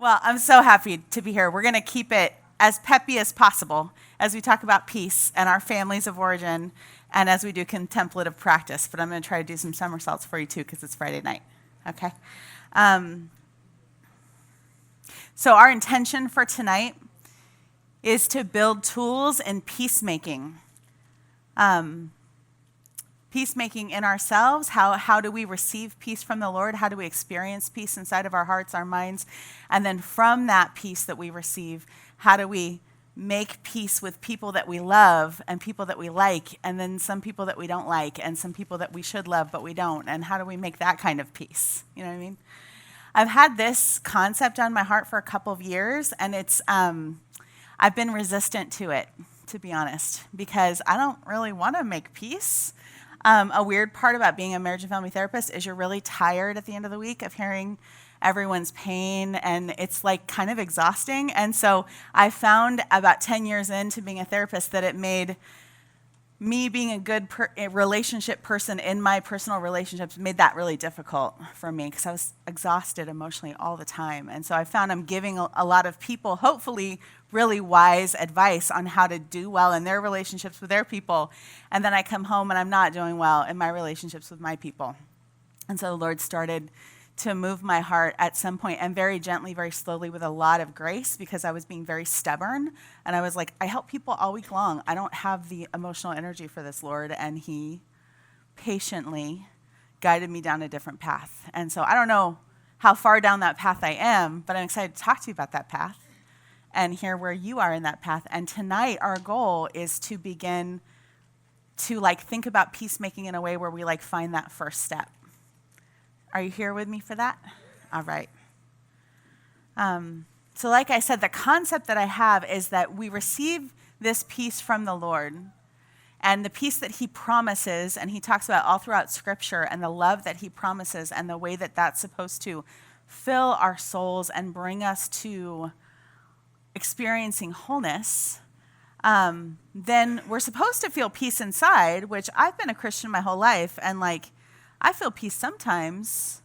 Well, I'm so happy to be here. We're going to keep it as peppy as possible as we talk about peace and our families of origin and as we do contemplative practice. But I'm going to try to do some somersaults for you too because it's Friday night. Okay? So our intention for tonight is to build tools in peacemaking. Peacemaking in ourselves, how do we receive peace from the Lord? How do we experience peace inside of our hearts, our minds? And then from that peace that we receive, how do we make peace with people that we love and people that we like, and then some people that we don't like, and some people that we should love but we don't? And how do we make that kind of peace? You know what I mean? I've had this concept on my heart for a couple of years, and it's I've been resistant to it, to be honest, because I don't really want to make peace. A weird part about being a marriage and family therapist is you're really tired at the end of the week of hearing everyone's pain, and it's like kind of exhausting. And so I found about 10 years into being a therapist that it made me being a good relationship person in my personal relationships made that really difficult for me because I was exhausted emotionally all the time. And so I found I'm giving a lot of people, hopefully, really wise advice on how to do well in their relationships with their people. And then I come home and I'm not doing well in my relationships with my people. And so the Lord started to move my heart at some point, and very gently, very slowly, with a lot of grace, because I was being very stubborn. And I was like, I help people all week long. I don't have the emotional energy for this, Lord. And he patiently guided me down a different path. And so I don't know how far down that path I am, but I'm excited to talk to you about that path and hear where you are in that path. And tonight, our goal is to begin to think about peacemaking in a way where we find that first step. Are you here with me for that? All right. So like I said, the concept that I have is that we receive this peace from the Lord, and the peace that he promises, and he talks about all throughout Scripture, and the love that he promises, and the way that that's supposed to fill our souls and bring us to experiencing wholeness, then we're supposed to feel peace inside, which I've been a Christian my whole life, and I feel peace sometimes.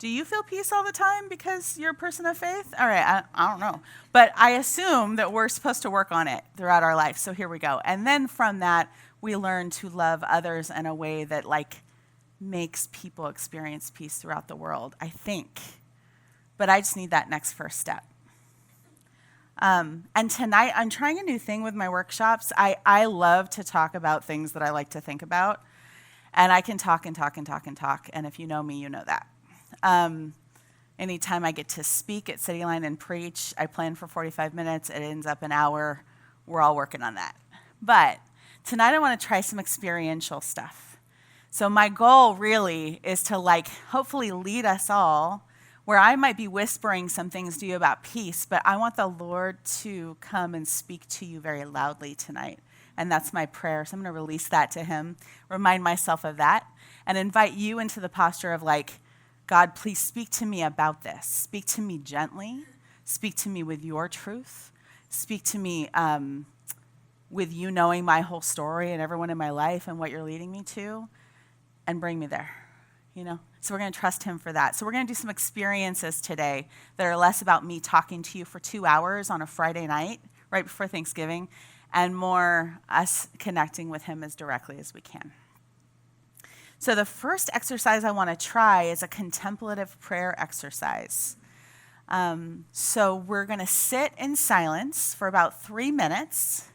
Do you feel peace all the time because you're a person of faith? All right, I don't know. But I assume that we're supposed to work on it throughout our life, so here we go. And then from that, we learn to love others in a way that makes people experience peace throughout the world, I think. But I just need that next first step. And tonight, I'm trying a new thing with my workshops. I love to talk about things that I like to think about. And I can talk and talk and talk and talk. And if you know me, you know that. Anytime I get to speak at Cityline and preach, I plan for 45 minutes. It ends up an hour. We're all working on that. But tonight I want to try some experiential stuff. So my goal really is to hopefully lead us all where I might be whispering some things to you about peace, but I want the Lord to come and speak to you very loudly tonight. And that's my prayer. So I'm going to release that to him, remind myself of that, and invite you into the posture of God, please speak to me about this. Speak to me gently. Speak to me with your truth. Speak to me with you knowing my whole story and everyone in my life and what you're leading me to, and bring me there, So we're going to trust him for that. So we're going to do some experiences today that are less about me talking to you for 2 hours on a Friday night, right before Thanksgiving, and more us connecting with him as directly as we can. So the first exercise I want to try is a contemplative prayer exercise. So we're going to sit in silence for about 3 minutes,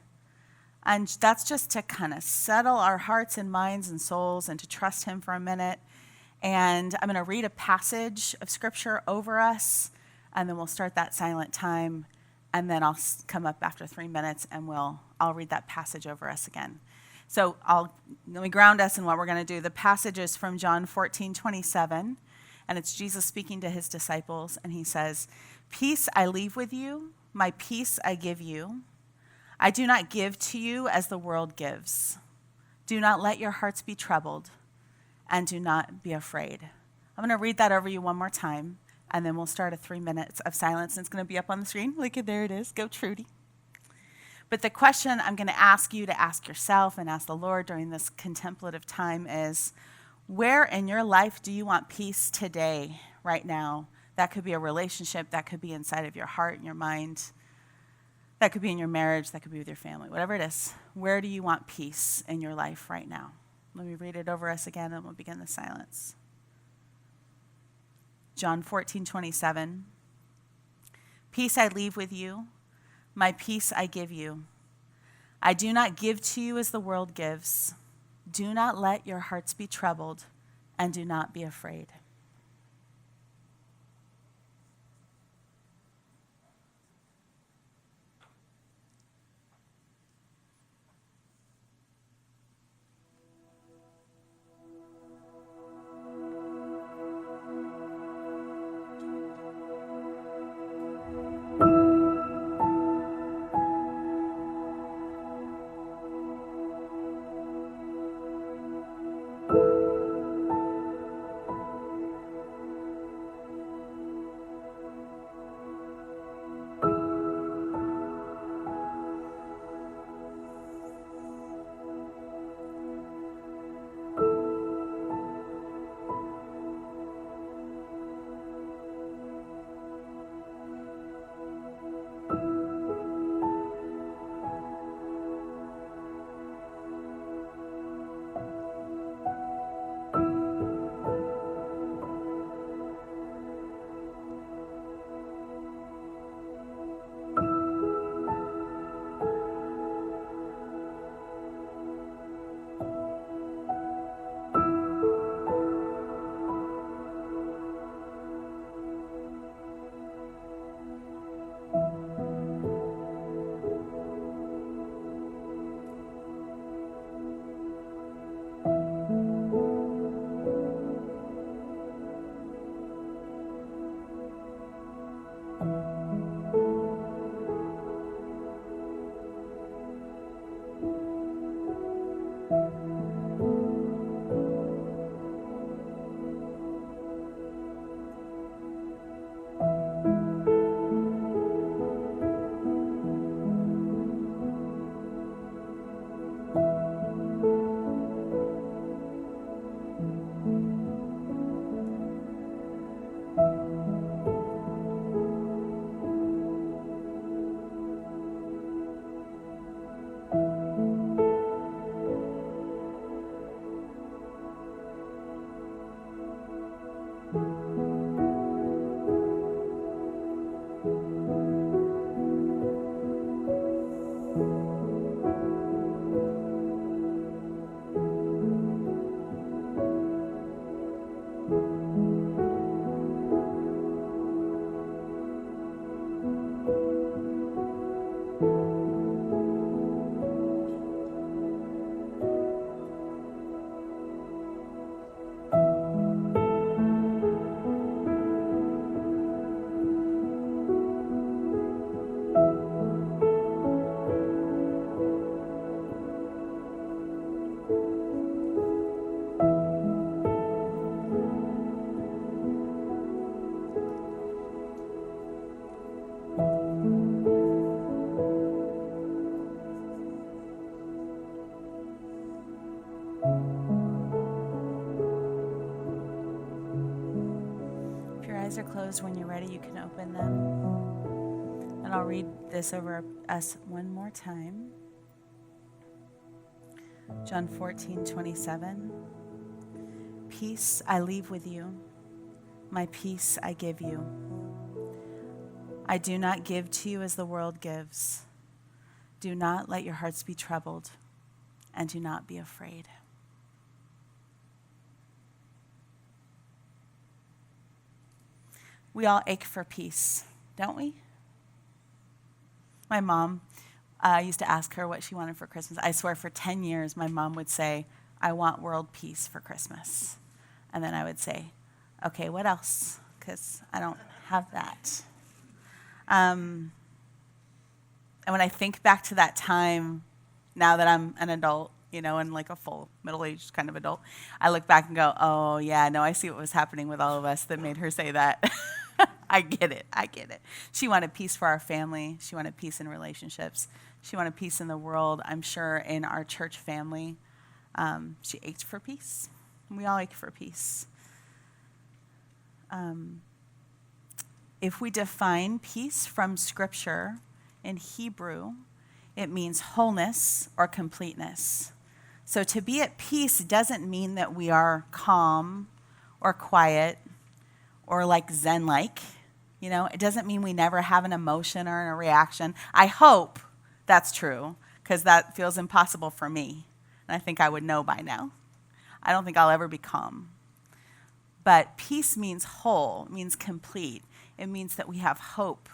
and that's just to kind of settle our hearts and minds and souls and to trust him for a minute. And I'm going to read a passage of Scripture over us, and then we'll start that silent time. And then I'll come up after 3 minutes, and I'll read that passage over us again. So let me ground us in what we're going to do. The passage is from John 14:27, and it's Jesus speaking to his disciples, and he says, "Peace I leave with you, my peace I give you. I do not give to you as the world gives. Do not let your hearts be troubled, and do not be afraid." I'm going to read that over you one more time. And then we'll start 3 minutes of silence, and it's going to be up on the screen. Look, there it is. Go, Trudy. But the question I'm going to ask you to ask yourself and ask the Lord during this contemplative time is, where in your life do you want peace today, right now, That could be a relationship. That could be inside of your heart and your mind. That could be in your marriage. That could be with your family. Whatever it is, where do you want peace in your life right now? Let me read it over us again, and we'll begin the silence. John 14:27. Peace I leave with you. My peace I give you. I do not give to you as the world gives. Do not let your hearts be troubled, and do not be afraid. Eyes are closed. When you're ready, you can open them. And I'll read this over us one more time. John 14:27. Peace I leave with you. My peace I give you. I do not give to you as the world gives. Do not let your hearts be troubled, and do not be afraid. We all ache for peace, don't we? My mom, I used to ask her what she wanted for Christmas. I swear for 10 years, my mom would say, I want world peace for Christmas. And then I would say, okay, what else? Because I don't have that. And when I think back to that time, now that I'm an adult, and like a full middle-aged kind of adult, I look back and go, oh, yeah, no, I see what was happening with all of us that made her say that. I get it. She wanted peace for our family. She wanted peace in relationships. She wanted peace in the world. I'm sure in our church family, she ached for peace. We all ache for peace. if we define peace from Scripture in Hebrew, it means wholeness or completeness. So to be at peace doesn't mean that we are calm or quiet or like Zen-like. You know, it doesn't mean we never have an emotion or a reaction. I hope that's true, because that feels impossible for me. And I think I would know by now. I don't think I'll ever be calm. But peace means whole, means complete. It means that we have hope.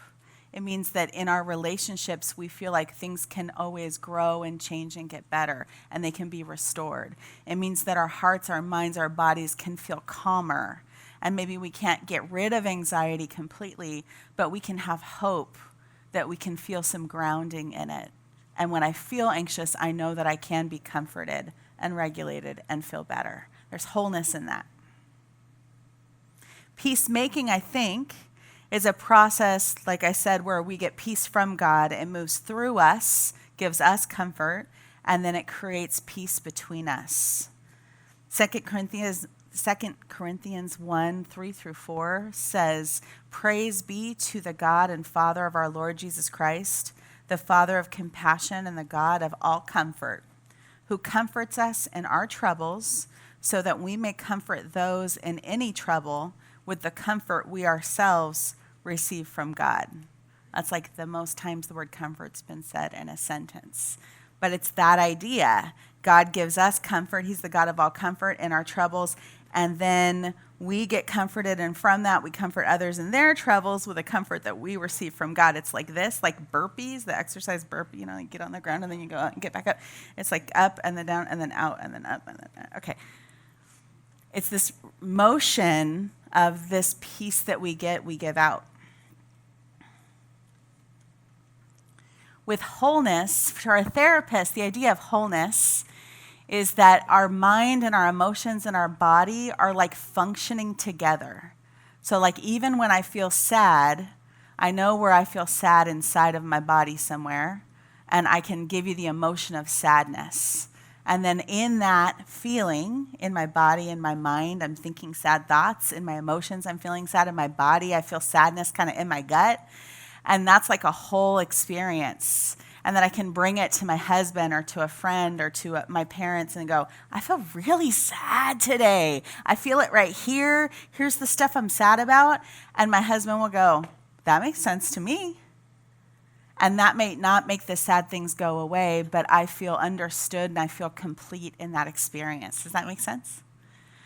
It means that in our relationships, we feel like things can always grow and change and get better, and they can be restored. It means that our hearts, our minds, our bodies can feel calmer. And maybe we can't get rid of anxiety completely, but we can have hope that we can feel some grounding in it. And when I feel anxious, I know that I can be comforted and regulated and feel better. There's wholeness in that. Peacemaking, I think, is a process, like I said, where we get peace from God. It moves through us, gives us comfort, and then it creates peace between us. 2 Corinthians 1, 3-4 says, "Praise be to the God and Father of our Lord Jesus Christ, the Father of compassion and the God of all comfort, who comforts us in our troubles, so that we may comfort those in any trouble with the comfort we ourselves receive from God." That's like the most times the word comfort's been said in a sentence. But it's that idea. God gives us comfort. He's the God of all comfort in our troubles. And then we get comforted, and from that we comfort others in their troubles with a comfort that we receive from God. It's like this, like burpees, the exercise burpee, you know, you get on the ground and then you go out and get back up. It's like up and then down and then out and then up and then down. Okay. It's this motion of this peace that we give out. With wholeness, for a therapist, the idea of wholeness is that our mind and our emotions and our body are like functioning together. So like even when I feel sad, I know where I feel sad inside of my body somewhere, and I can give you the emotion of sadness. And then in that feeling, in my body, in my mind, I'm thinking sad thoughts. In my emotions, I'm feeling sad. In my body, I feel sadness kind of in my gut. And that's like a whole experience. And then I can bring it to my husband or to a friend or to my parents and go, I feel really sad today. I feel it right here. Here's the stuff I'm sad about. And my husband will go, that makes sense to me. And that may not make the sad things go away, but I feel understood and I feel complete in that experience. Does that make sense?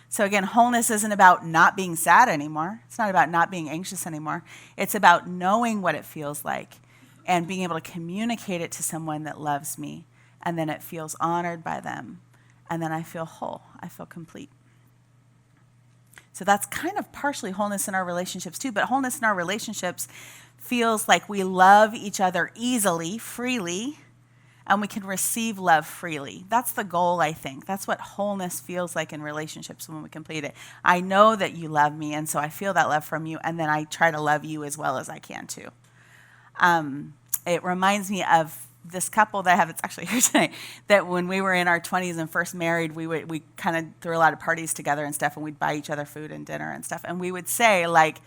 So again, wholeness isn't about not being sad anymore. It's not about not being anxious anymore. It's about knowing what it feels like and being able to communicate it to someone that loves me, and then it feels honored by them, and then I feel whole. I feel complete. So that's kind of partially wholeness in our relationships too, but wholeness in our relationships feels like we love each other easily, freely, and we can receive love freely. That's the goal, I think. That's what wholeness feels like in relationships when we complete it. I know that you love me, and so I feel that love from you, and then I try to love you as well as I can too. It reminds me of this couple that I have, it's actually here tonight, that when we were in our 20s and first married, we kind of threw a lot of parties together and stuff, and we'd buy each other food and dinner and stuff. And we would say like,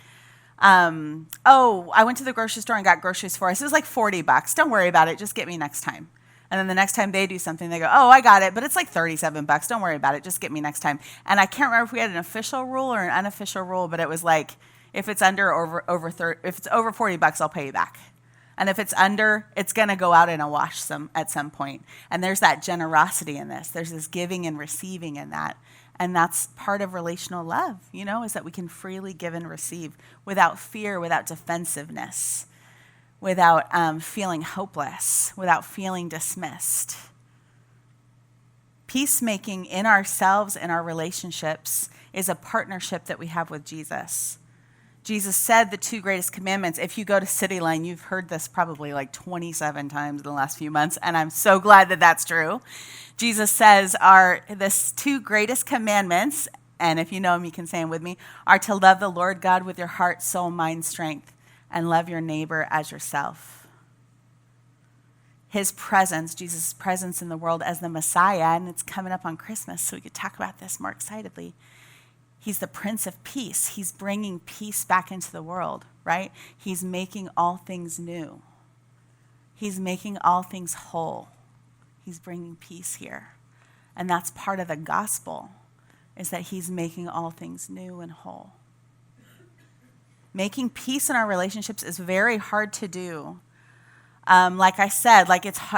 oh, I went to the grocery store and got groceries for us. It was like $40. Don't worry about it. Just get me next time. And then the next time they do something, they go, oh, I got it, but it's like $37. Don't worry about it. Just get me next time. And I can't remember if we had an official rule or an unofficial rule, but it was like, if it's under or over if it's over $40, I'll pay you back. And if it's under, it's going to go out in a wash at some point. And there's that generosity in this. There's this giving and receiving in that. And that's part of relational love, you know, is that we can freely give and receive without fear, without defensiveness, without feeling hopeless, without feeling dismissed. Peacemaking in ourselves and our relationships is a partnership that we have with Jesus. Jesus said the two greatest commandments. If you go to Cityline, you've heard this probably like 27 times in the last few months, and I'm so glad that that's true. Jesus says the two greatest commandments, and if you know them, you can say them with me, are to love the Lord God with your heart, soul, mind, strength, and love your neighbor as yourself. His presence, Jesus' presence in the world as the Messiah, and it's coming up on Christmas, so we could talk about this more excitedly, He's the Prince of Peace. He's bringing peace back into the world, right? He's making all things new. He's making all things whole. He's bringing peace here. And that's part of the gospel, is that he's making all things new and whole. Making peace in our relationships is very hard to do. Like I said,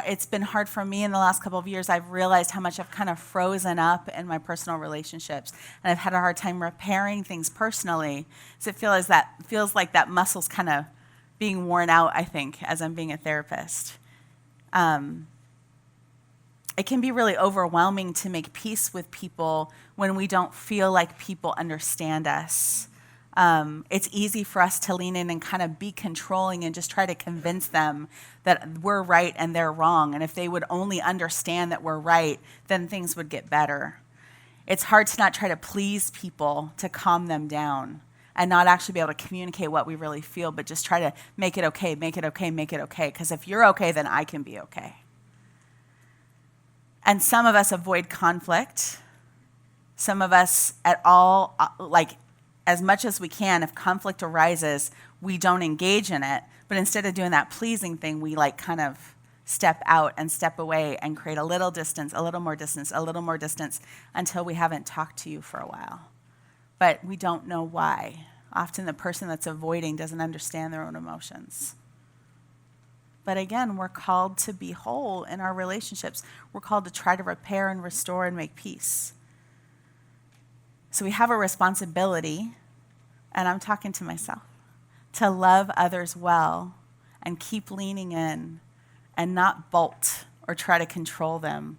it's been hard for me in the last couple of years. I've realized how much I've kind of frozen up in my personal relationships, and I've had a hard time repairing things personally. So it feels like that muscle's kind of being worn out, I think, as I'm being a therapist. It can be really overwhelming to make peace with people when we don't feel like people understand us. It's easy for us to lean in and kind of be controlling and just try to convince them that we're right and they're wrong. And if they would only understand that we're right, then things would get better. It's hard to not try to please people to calm them down and not actually be able to communicate what we really feel, but just try to make it okay, make it okay, make it okay. Because if you're okay, then I can be okay. And some of us avoid conflict. Some of us as much as we can, if conflict arises, we don't engage in it. But instead of doing that pleasing thing, we kind of step out and step away and create a little distance, a little more distance, a little more distance until we haven't talked to you for a while. But we don't know why. Often the person that's avoiding doesn't understand their own emotions. But again, we're called to be whole in our relationships. We're called to try to repair and restore and make peace. So we have a responsibility, and I'm talking to myself, to love others well and keep leaning in and not bolt or try to control them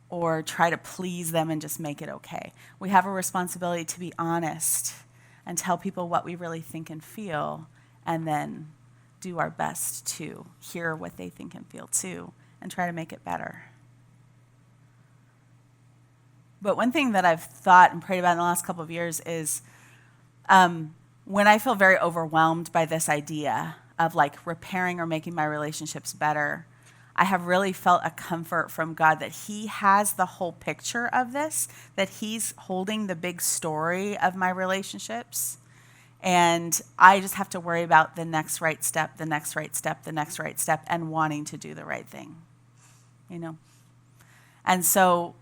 or try to please them and just make it okay. We have a responsibility to be honest and tell people what we really think and feel, and then do our best to hear what they think and feel too and try to make it better. But one thing that I've thought and prayed about in the last couple of years is when I feel very overwhelmed by this idea of repairing or making my relationships better, I have really felt a comfort from God that he has the whole picture of this, that he's holding the big story of my relationships. And I just have to worry about the next right step, the next right step, the next right step, and wanting to do the right thing, And so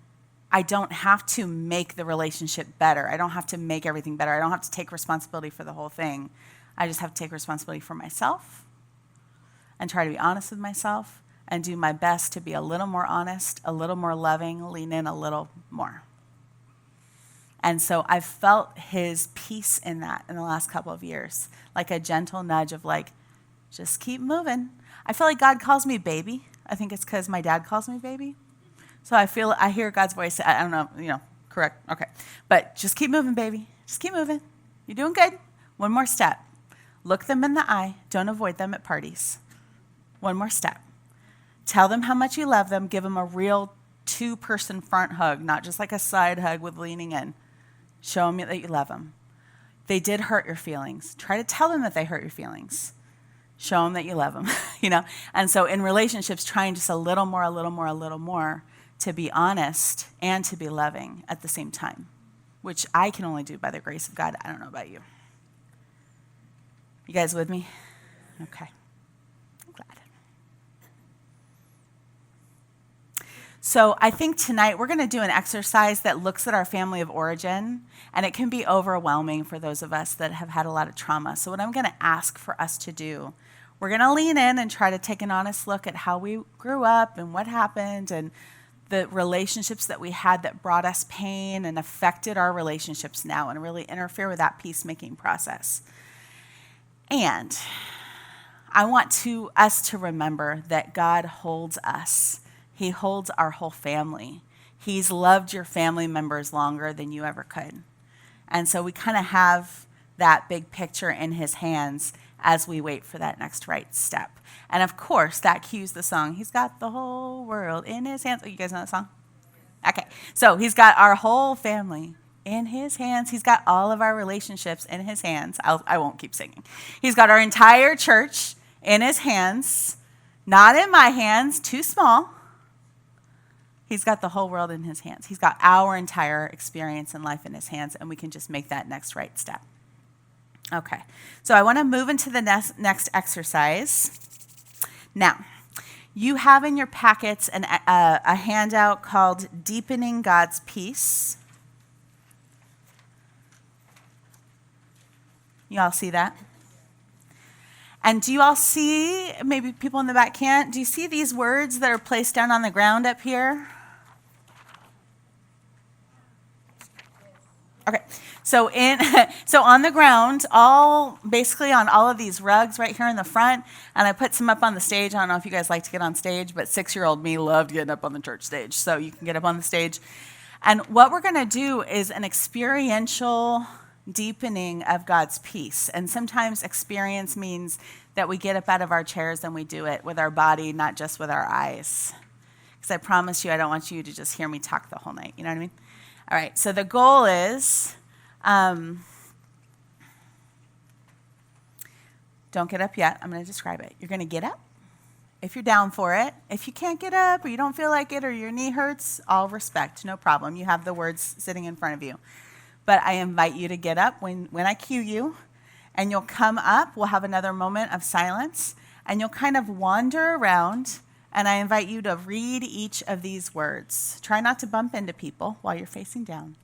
I don't have to make the relationship better. I don't have to make everything better. I don't have to take responsibility for the whole thing. I just have to take responsibility for myself and try to be honest with myself and do my best to be a little more honest, a little more loving, lean in a little more. And so I've felt his peace in that in the last couple of years, like a gentle nudge of just keep moving. I feel like God calls me baby. I think it's because my dad calls me baby. So I hear God's voice. I don't know, correct. Okay. But just keep moving, baby. Just keep moving. You're doing good. One more step. Look them in the eye. Don't avoid them at parties. One more step. Tell them how much you love them. Give them a real two-person front hug, not just like a side hug with leaning in. Show them that you love them. They did hurt your feelings. Try to tell them that they hurt your feelings. Show them that you love them, And so in relationships, trying just a little more, a little more, a little more, to be honest and to be loving at the same time, which I can only do by the grace of God. I don't know about you. You guys with me? Okay. I'm glad. So I think tonight we're going to do an exercise that looks at our family of origin, and it can be overwhelming for those of us that have had a lot of trauma. So what I'm going to ask for us to do, we're going to lean in and try to take an honest look at how we grew up and what happened and the relationships that we had that brought us pain and affected our relationships now and really interfere with that peacemaking process. And I want us to remember that God holds us. He holds our whole family. He's loved your family members longer than you ever could. And so we kind of have that big picture in his hands as we wait for that next right step. And of course, that cues the song, He's Got the Whole World in His Hands. Oh, you guys know that song? Okay, so he's got our whole family in his hands. He's got all of our relationships in his hands. I won't keep singing. He's got our entire church in his hands, not in my hands, too small. He's got the whole world in his hands. He's got our entire experience and life in his hands, and we can just make that next right step. Okay, so I want to move into the next exercise. Now, you have in your packets a handout called Deepening God's Peace. You all see that? And do you all see, maybe people in the back can't, do you see these words that are placed down on the ground up here? Okay, so on the ground, basically on all of these rugs right here in the front, and I put some up on the stage. I don't know if you guys like to get on stage, but 6-year-old me loved getting up on the church stage, so you can get up on the stage. And what we're going to do is an experiential deepening of God's peace. And sometimes experience means that we get up out of our chairs and we do it with our body, not just with our eyes. Because I promise you, I don't want you to just hear me talk the whole night. You know what I mean? All right, so the goal is, don't get up yet. I'm going to describe it. You're going to get up if you're down for it. If you can't get up or you don't feel like it or your knee hurts, all respect, no problem. You have the words sitting in front of you. But I invite you to get up when I cue you, and you'll come up. We'll have another moment of silence, and you'll kind of wander around. And I invite you to read each of these words. Try not to bump into people while you're facing down.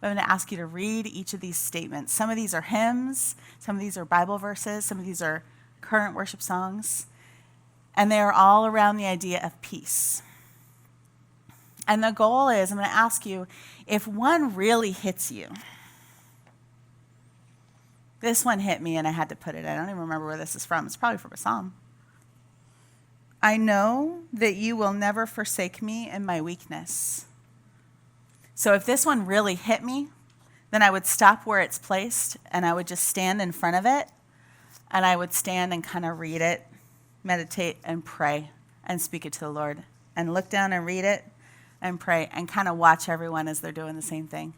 But I'm going to ask you to read each of these statements. Some of these are hymns. Some of these are Bible verses. Some of these are current worship songs. And they are all around the idea of peace. And the goal is, I'm going to ask you, if one really hits you. This one hit me and I had to put it. I don't even remember where this is from. It's probably from a psalm. I know that you will never forsake me in my weakness. So if this one really hit me, then I would stop where it's placed and I would just stand in front of it and I would stand and kind of read it, meditate and pray and speak it to the Lord and look down and read it and pray and kind of watch everyone as they're doing the same thing.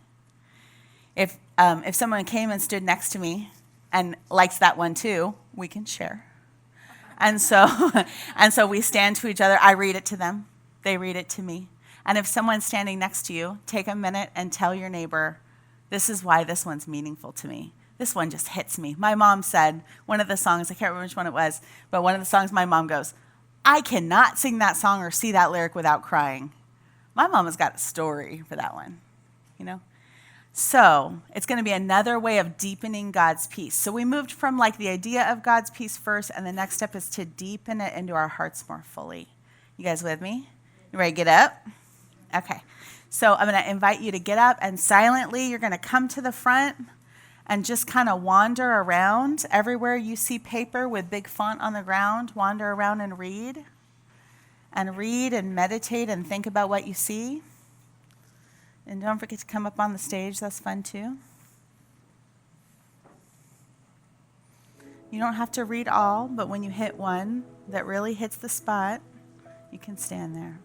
If someone came and stood next to me and likes that one too, we can share. And so we stand to each other. I read it to them. They read it to me. And if someone's standing next to you, take a minute and tell your neighbor, this is why this one's meaningful to me. This one just hits me. My mom said, one of the songs, I can't remember which one it was, but one of the songs my mom goes, I cannot sing that song or see that lyric without crying. My mom has got a story for that one, you know? So it's going to be another way of deepening God's peace. So we moved from like the idea of God's peace first, and the next step is to deepen it into our hearts more fully. You guys with me? You ready to get up? Okay. So I'm going to invite you to get up, and silently you're going to come to the front and just kind of wander around. Everywhere you see paper with big font on the ground, wander around and read. And read and meditate and think about what you see. And don't forget to come up on the stage. That's fun too. You don't have to read all, but when you hit one that really hits the spot, you can stand there.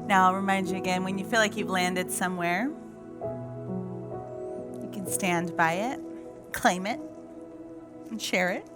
Now, I'll remind you again, when you feel like you've landed somewhere, you can stand by it, claim it, and share it.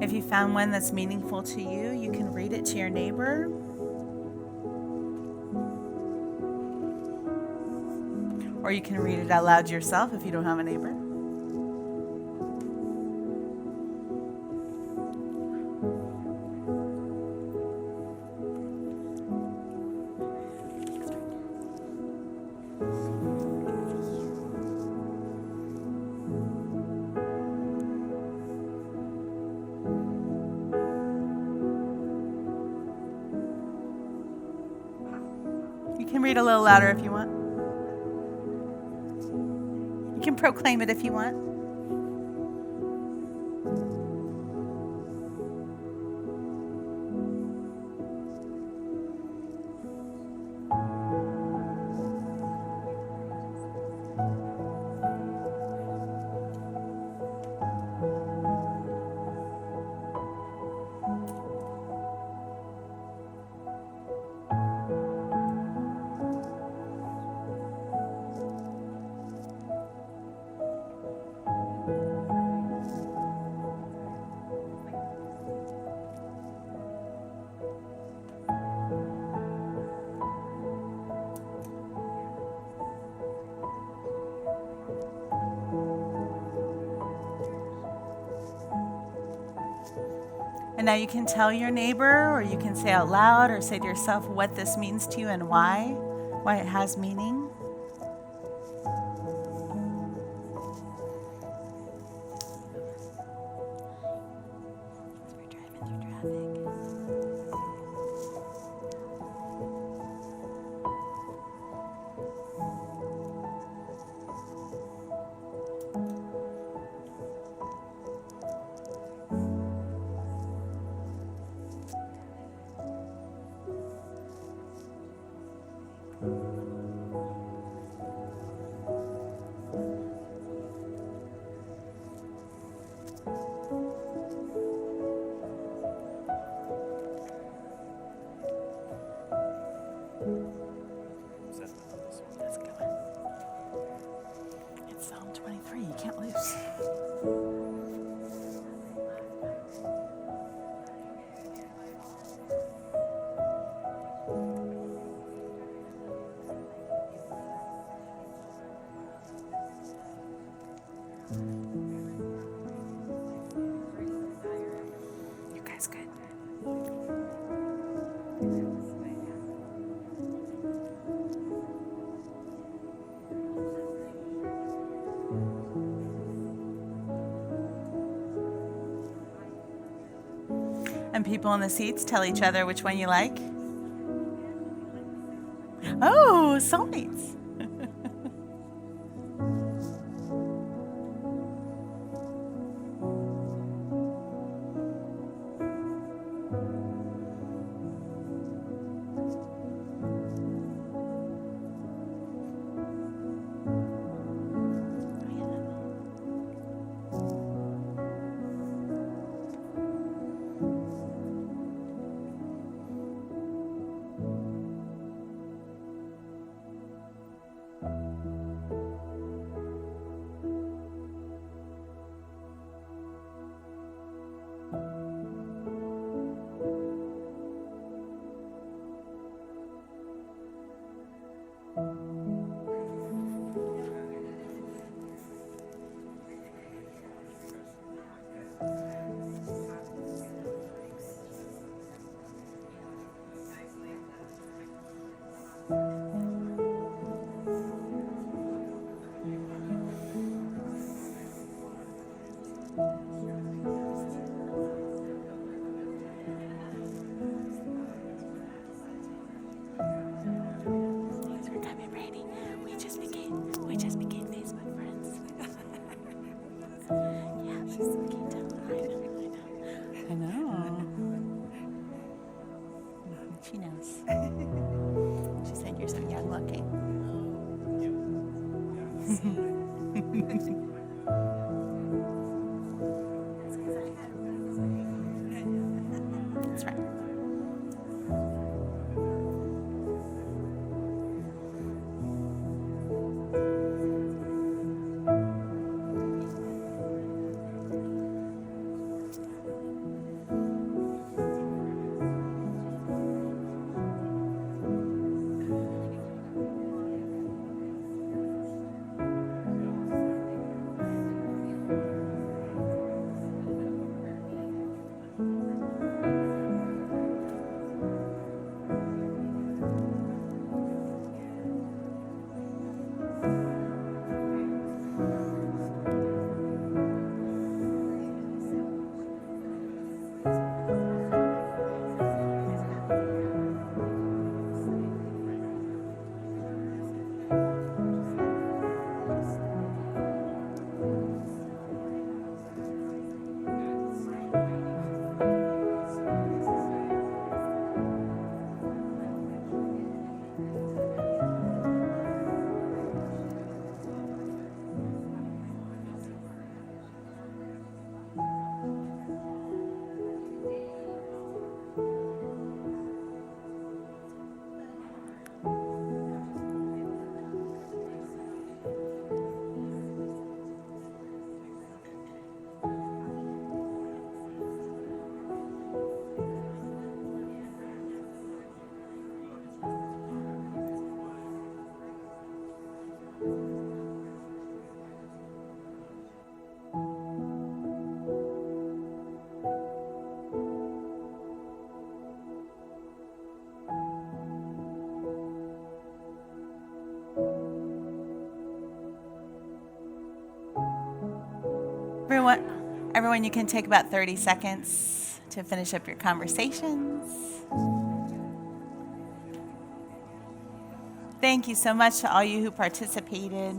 If you found one that's meaningful to you, you can read it to your neighbor. Or you can read it out loud to yourself if you don't have a neighbor. You can read a little louder if you want. You can proclaim it if you want. And now you can tell your neighbor, or you can say out loud or say to yourself what this means to you and why it has meaning. That's a good one. It's Psalm 23. You can't lose. You guys good? And people in the seats tell each other which one you like. Oh, soulmates. She knows. She said you're so young looking. That's right. Everyone, you can take about 30 seconds to finish up your conversations. Thank you so much to all you who participated.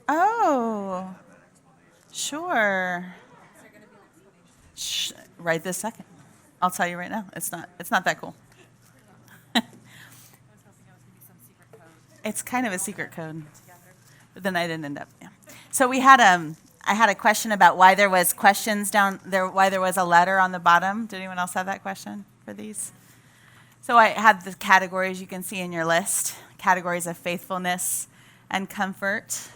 Oh, sure. Right this second. I'll tell you right now. It's not that cool. It's kind of a secret code. But then I didn't end up. Yeah. So I had a question about why there was questions down there, why there was a letter on the bottom. Did anyone else have that question for these? So I had the categories you can see in your list, categories of faithfulness and comfort.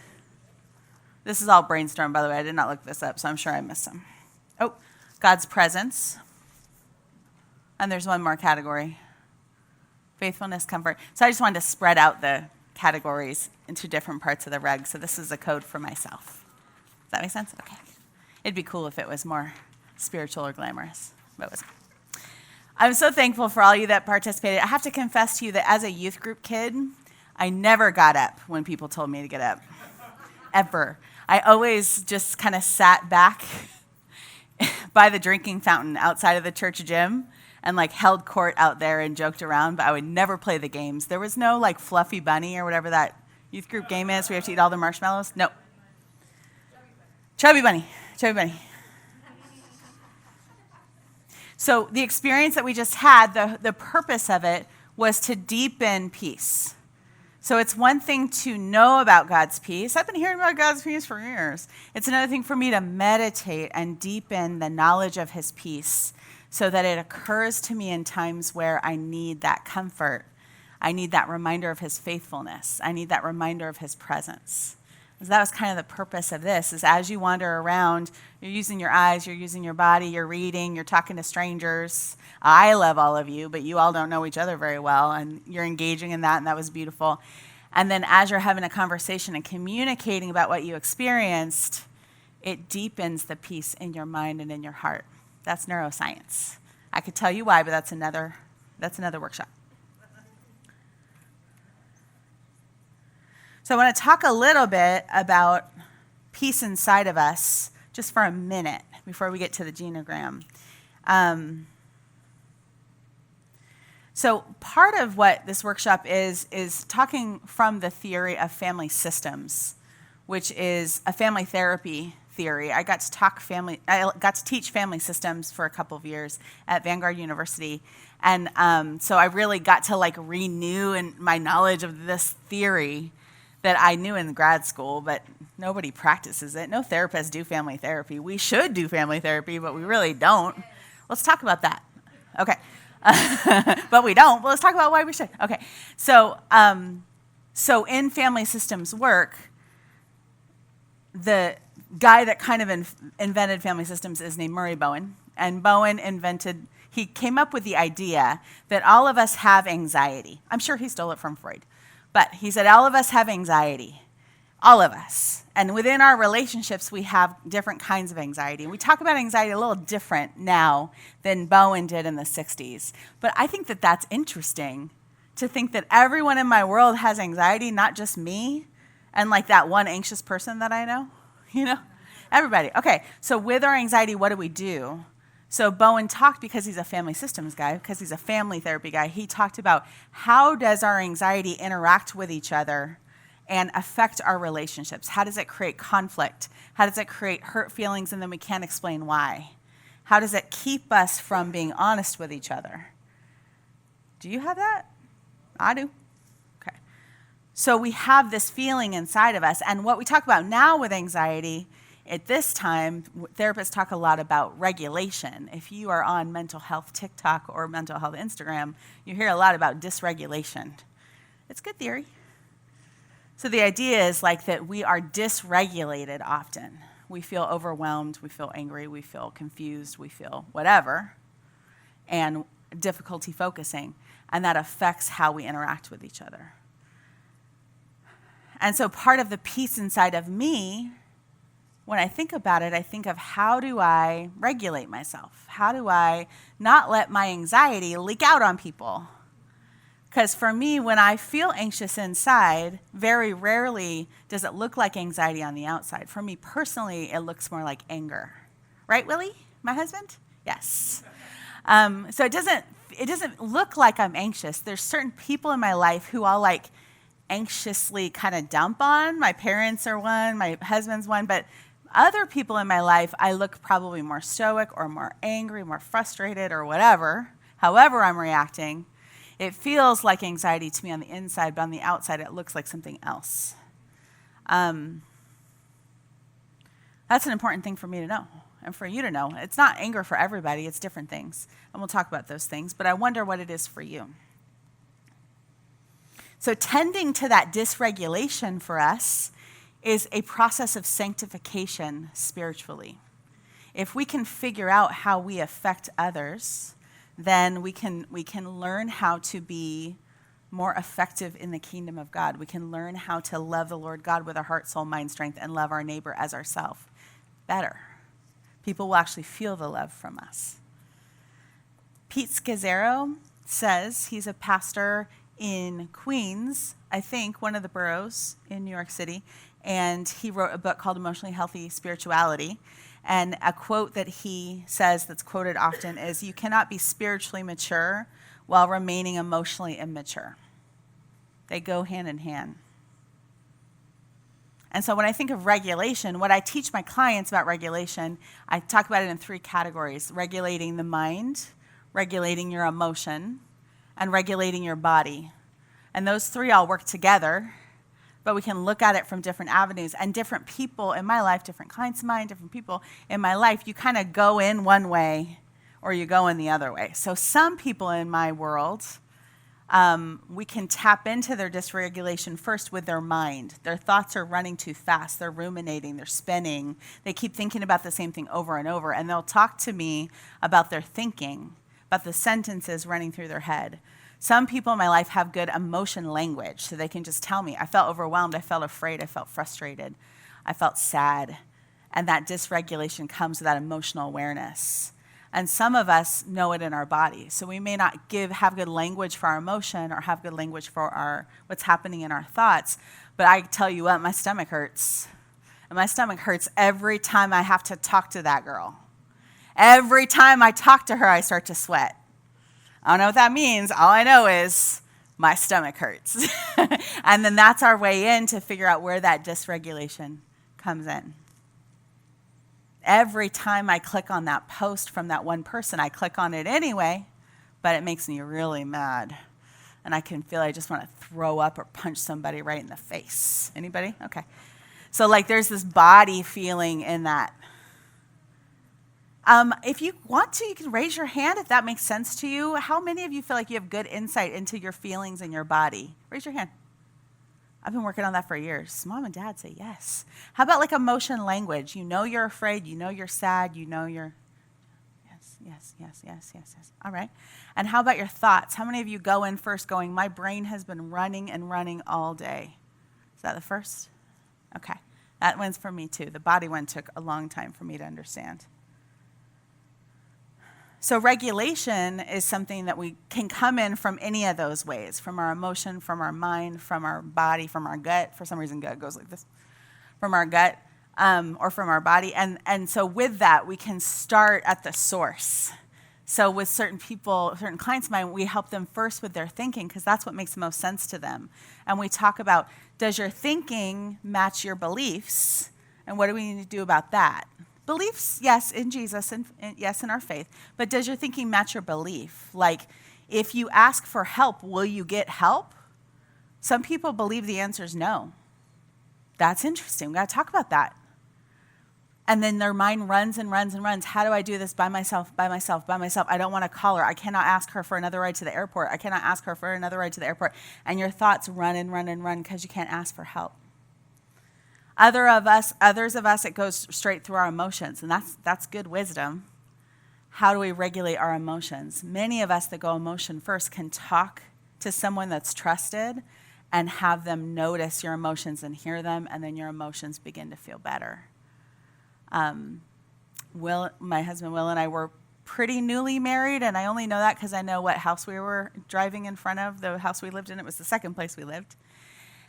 This is all brainstorm, by the way. I did not look this up, so I'm sure I missed some. Oh, God's presence. And there's one more category. Faithfulness, comfort. So I just wanted to spread out the categories into different parts of the reg. So this is a code for myself. Does that make sense? Okay. It'd be cool if it was more spiritual or glamorous, but it wasn't. I'm so thankful for all you that participated. I have to confess to you that as a youth group kid, I never got up when people told me to get up, ever. I always just kind of sat back by the drinking fountain outside of the church gym and held court out there and joked around, but I would never play the games. There was no fluffy bunny or whatever that youth group game is. We have to eat all the marshmallows. No. Chubby bunny. So the experience that we just had, the purpose of it was to deepen peace. So it's one thing to know about God's peace. I've been hearing about God's peace for years. It's another thing for me to meditate and deepen the knowledge of his peace so that it occurs to me in times where I need that comfort. I need that reminder of his faithfulness. I need that reminder of his presence. So that was kind of the purpose of this, is as you wander around, you're using your eyes, you're using your body, you're reading, you're talking to strangers. I love all of you, but you all don't know each other very well, and you're engaging in that, and that was beautiful. And then as you're having a conversation and communicating about what you experienced, it deepens the peace in your mind and in your heart. That's neuroscience. I could tell you why, but that's another workshop. So I want to talk a little bit about peace inside of us just for a minute before we get to the genogram. So part of what this workshop is talking from the theory of family systems, which is a family therapy theory. I got to teach family systems for a couple of years at Vanguard University. And so I really got to renew my knowledge of this theory that I knew in grad school, but nobody practices it. No therapists do family therapy. We should do family therapy, but we really don't. Let's talk about that. Okay. But we don't. Well, let's talk about why we should. Okay. So in family systems work, the guy that kind of invented family systems is named Murray Bowen. And Bowen he came up with the idea that all of us have anxiety. I'm sure he stole it from Freud. But he said all of us have anxiety, all of us. And within our relationships, we have different kinds of anxiety. And we talk about anxiety a little different now than Bowen did in the 60s. But I think that that's interesting, to think that everyone in my world has anxiety, not just me, and that one anxious person that I know, Everybody. Okay, so with our anxiety, what do we do? So Bowen talked, because he's a family systems guy, because he's a family therapy guy, he talked about how does our anxiety interact with each other and affect our relationships? How does it create conflict? How does it create hurt feelings and then we can't explain why? How does it keep us from being honest with each other? Do you have that? I do. Okay. So we have this feeling inside of us, and what we talk about now with anxiety, at this time, therapists talk a lot about regulation. If you are on mental health TikTok or mental health Instagram, you hear a lot about dysregulation. It's good theory. So the idea is that we are dysregulated often. We feel overwhelmed, we feel angry, we feel confused, we feel whatever, and difficulty focusing, and that affects how we interact with each other. And so part of the peace inside of me when I think about it, I think of how do I regulate myself? How do I not let my anxiety leak out on people? Because for me, when I feel anxious inside, very rarely does it look like anxiety on the outside. For me personally, it looks more like anger. Right, Willie, my husband? Yes. So it doesn't look like I'm anxious. There's certain people in my life who I'll like anxiously kind of dump on. My parents are one, my husband's one, but other people in my life, I look probably more stoic or more angry, more frustrated or whatever, however I'm reacting. It feels like anxiety to me on the inside, but on the outside, it looks like something else. That's an important thing for me to know and for you to know. It's not anger for everybody. It's different things. And we'll talk about those things, but I wonder what it is for you. So tending to that dysregulation for us is a process of sanctification spiritually. If we can figure out how we affect others, then we can learn how to be more effective in the kingdom of God. We can learn how to love the Lord God with our heart, soul, mind, strength, and love our neighbor as ourselves better. People will actually feel the love from us. Pete Scazzaro says, he's a pastor in Queens, I think, one of the boroughs in New York City, and he wrote a book called Emotionally Healthy Spirituality. And a quote that he says that's quoted often is, "You cannot be spiritually mature while remaining emotionally immature." They go hand in hand. And so when I think of regulation, what I teach my clients about regulation, I talk about it in 3 categories: regulating the mind, regulating your emotion, and regulating your body. And those 3 all work together, but we can look at it from different avenues. And different people in my life, different clients of mine, different people in my life, you kind of go in one way or you go in the other way. So some people in my world, we can tap into their dysregulation first with their mind. Their thoughts are running too fast. They're ruminating. They're spinning. They keep thinking about the same thing over and over. And they'll talk to me about their thinking, about the sentences running through their head. Some people in my life have good emotion language, so they can just tell me, I felt overwhelmed, I felt afraid, I felt frustrated, I felt sad. And that dysregulation comes with that emotional awareness. And some of us know it in our body. So we may not have good language for our emotion or have good language for what's happening in our thoughts, but I tell you what, my stomach hurts. And my stomach hurts every time I have to talk to that girl. Every time I talk to her, I start to sweat. I don't know what that means. All I know is my stomach hurts. And then that's our way in to figure out where that dysregulation comes in. Every time I click on that post from that one person, I click on it anyway, but it makes me really mad. And I can feel I just want to throw up or punch somebody right in the face. Anybody? Okay. So like there's this body feeling in that. If you want to, you can raise your hand if that makes sense to you. How many of you feel like you have good insight into your feelings and your body? Raise your hand. I've been working on that for years. Mom and Dad say yes. How about like emotion language? You know you're afraid, you know you're sad, you know you're, yes. All right. And how about your thoughts? How many of you go in first going, my brain has been running and running all day? Is that the first? Okay. That one's for me too. The body one took a long time for me to understand. So regulation is something that we can come in from any of those ways, from our emotion, from our mind, from our body, from our gut. For some reason, gut goes like this. From our gut or from our body. And so with that, we can start at the source. So with certain people, certain clients of mine, we help them first with their thinking because that's what makes the most sense to them. And we talk about, does your thinking match your beliefs? And what do we need to do about that? Beliefs, yes, in Jesus, and yes, in our faith. But does your thinking match your belief? Like, if you ask for help, will you get help? Some people believe the answer is no. That's interesting. We got to talk about that. And then their mind runs and runs and runs. How do I do this by myself? I don't want to call her. I cannot ask her for another ride to the airport. I cannot ask her for another ride to the airport. And your thoughts run and run and run because you can't ask for help. Others of us, it goes straight through our emotions, and that's good wisdom. How do we regulate our emotions? Many of us that go emotion first can talk to someone that's trusted and have them notice your emotions and hear them, and then your emotions begin to feel better. My husband Will and I were pretty newly married, and I only know that because I know what house we were driving in front of. The house we lived in, it was the second place we lived.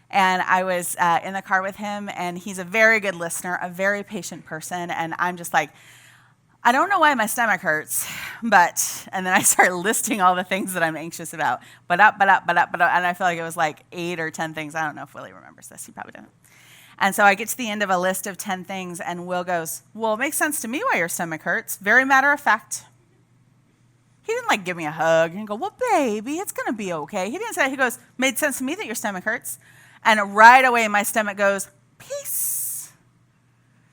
And I was in the car with him, and he's a very good listener, a very patient person, and I'm just like, I don't know why my stomach hurts, but, and then I start listing all the things that I'm anxious about, and I feel like it was like 8 or 10 things. I don't know if Willie remembers this, he probably doesn't. And so I get to the end of a list of 10 things, and Will goes, well, it makes sense to me why your stomach hurts. Very matter of fact. He didn't like give me a hug and go, well, baby, it's going to be okay. He didn't say that. He goes, made sense to me that your stomach hurts. And right away, my stomach goes, peace.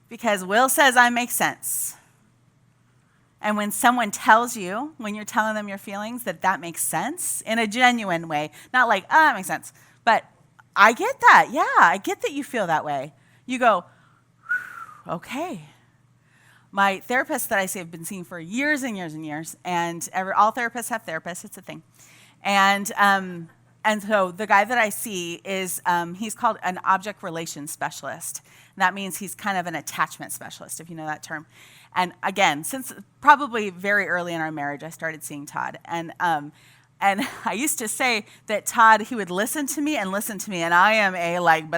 Because Will says I make sense. And when someone tells you, when you're telling them your feelings, that makes sense in a genuine way, not like, that makes sense, but I get that. Yeah, I get that you feel that way. You go, okay. My therapist that I see, I've been seeing for years and years and years, and all therapists have therapists. It's a thing. And so the guy that I see is, he's called an object relations specialist. And that means he's kind of an attachment specialist, if you know that term. And again, since probably very early in our marriage, I started seeing Todd. And I used to say that Todd, he would listen to me, and I am a like,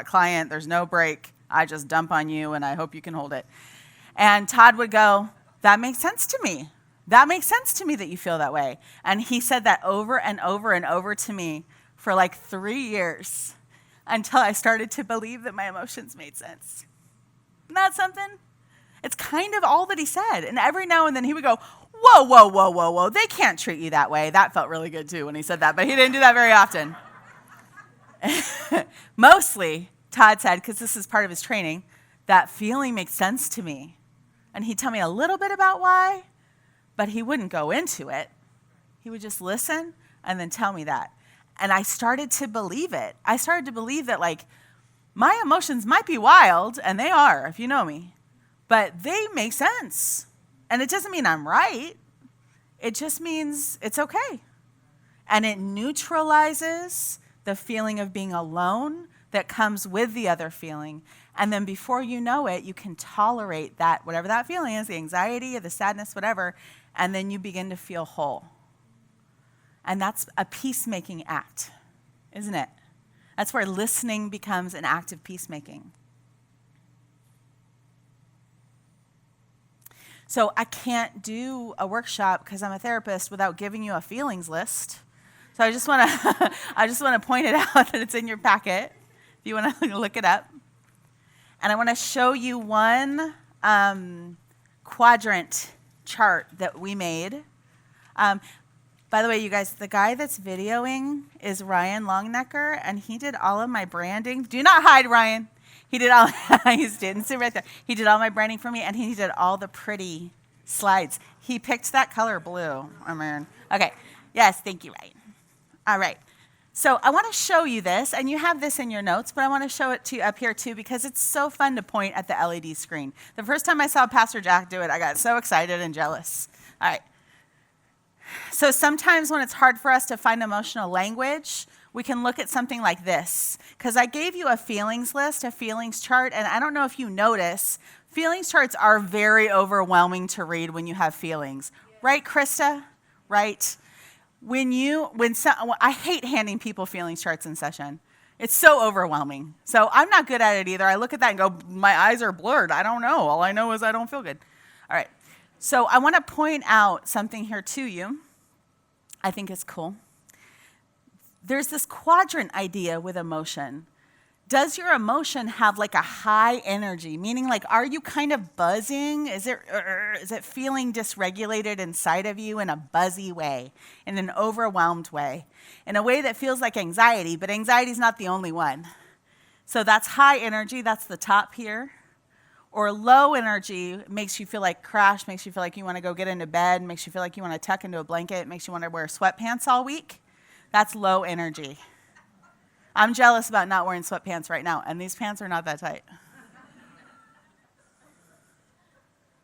client, there's no break. I just dump on you, and I hope you can hold it. And Todd would go, that makes sense to me. That makes sense to me that you feel that way. And he said that over and over and over to me for like 3 years until I started to believe that my emotions made sense. Isn't that something? It's kind of all that he said. And every now and then he would go, whoa, they can't treat you that way. That felt really good too when he said that, but he didn't do that very often. Mostly, Todd said, because this is part of his training, that feeling makes sense to me. And he'd tell me a little bit about why, but he wouldn't go into it. He would just listen and then tell me that. And I started to believe it. I started to believe that, like, my emotions might be wild, and they are, if you know me, but they make sense. And it doesn't mean I'm right. It just means it's okay. And it neutralizes the feeling of being alone that comes with the other feeling. And then before you know it, you can tolerate that, whatever that feeling is, the anxiety or the sadness, whatever, and then you begin to feel whole. And that's a peacemaking act, isn't it? That's where listening becomes an act of peacemaking. So I can't do a workshop because I'm a therapist without giving you a feelings list. So I just want to point it out that it's in your packet if you want to look it up. And I want to show you one quadrant chart that we made. By the way, you guys, the guy that's videoing is Ryan Longnecker, and he did all of my branding. Do not hide, Ryan. He did all, he's didn't sit right there. He did all my branding for me, and he did all the pretty slides. He picked that color blue. Okay. Yes, thank you, Ryan. All right. So I want to show you this, and you have this in your notes, but I want to show it to you up here too because it's so fun to point at the LED screen. The first time I saw Pastor Jack do it, I got so excited and jealous. All right. So sometimes when it's hard for us to find emotional language, we can look at something like this. Because I gave you a feelings list, a feelings chart, and I don't know if you notice, feelings charts are very overwhelming to read when you have feelings. Right, Krista? Right? I hate handing people feelings charts in session. It's so overwhelming. So I'm not good at it either. I look at that and go, my eyes are blurred. I don't know. All I know is I don't feel good. All right. So I want to point out something here to you. I think it's cool. There's this quadrant idea with emotion. Does your emotion have like a high energy? Meaning, like, are you kind of buzzing? Is it feeling dysregulated inside of you in a buzzy way, in an overwhelmed way, in a way that feels like anxiety, but anxiety is not the only one. So that's high energy, that's the top here. Or low energy makes you feel like crash, makes you feel like you want to go get into bed, makes you feel like you want to tuck into a blanket, makes you want to wear sweatpants all week. That's low energy. I'm jealous about not wearing sweatpants right now, and these pants are not that tight.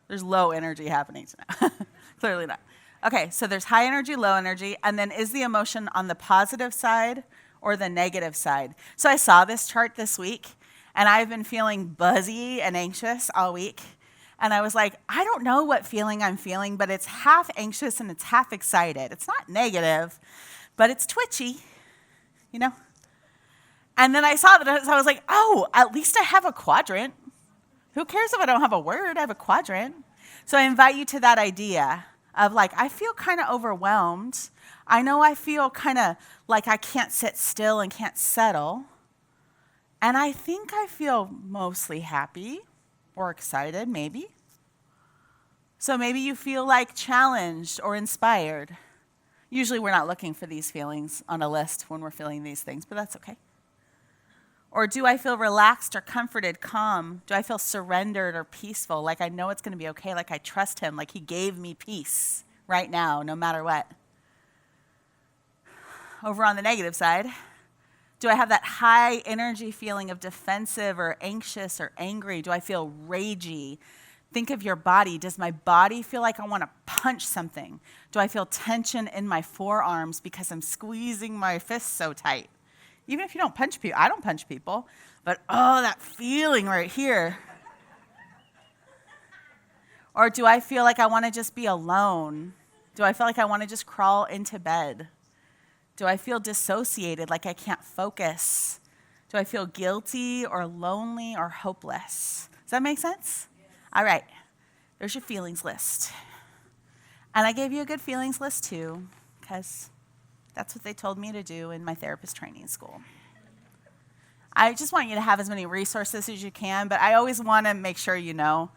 There's low energy happening tonight. Clearly not. Okay, so there's high energy, low energy, and then is the emotion on the positive side or the negative side? So I saw this chart this week, And I've been feeling buzzy and anxious all week. And I was like, I don't know what feeling I'm feeling, but it's half anxious and it's half excited. It's not negative, but it's twitchy, you know? And then I saw that, so I was like, oh, at least I have a quadrant. Who cares if I don't have a word? I have a quadrant. So I invite you to that idea of like, I feel kind of overwhelmed. I know I feel kind of like I can't sit still and can't settle. And I think I feel mostly happy or excited, maybe. So maybe you feel like challenged or inspired. Usually we're not looking for these feelings on a list when we're feeling these things, but that's okay. Or do I feel relaxed or comforted, calm? Do I feel surrendered or peaceful? Like I know it's going to be okay, like I trust him, like he gave me peace right now, no matter what. Over on the negative side, do I have that high energy feeling of defensive or anxious or angry? Do I feel ragey? Think of your body. Does my body feel like I want to punch something? Do I feel tension in my forearms because I'm squeezing my fists so tight? Even if you don't punch people, I don't punch people, but oh, that feeling right here. Or do I feel like I want to just be alone? Do I feel like I want to just crawl into bed? Do I feel dissociated, like I can't focus? Do I feel guilty or lonely or hopeless? Does that make sense? Yes. All right, there's your feelings list. And I gave you a good feelings list too, because that's what they told me to do in my therapist training school. I just want you to have as many resources as you can, but I always want to make sure you know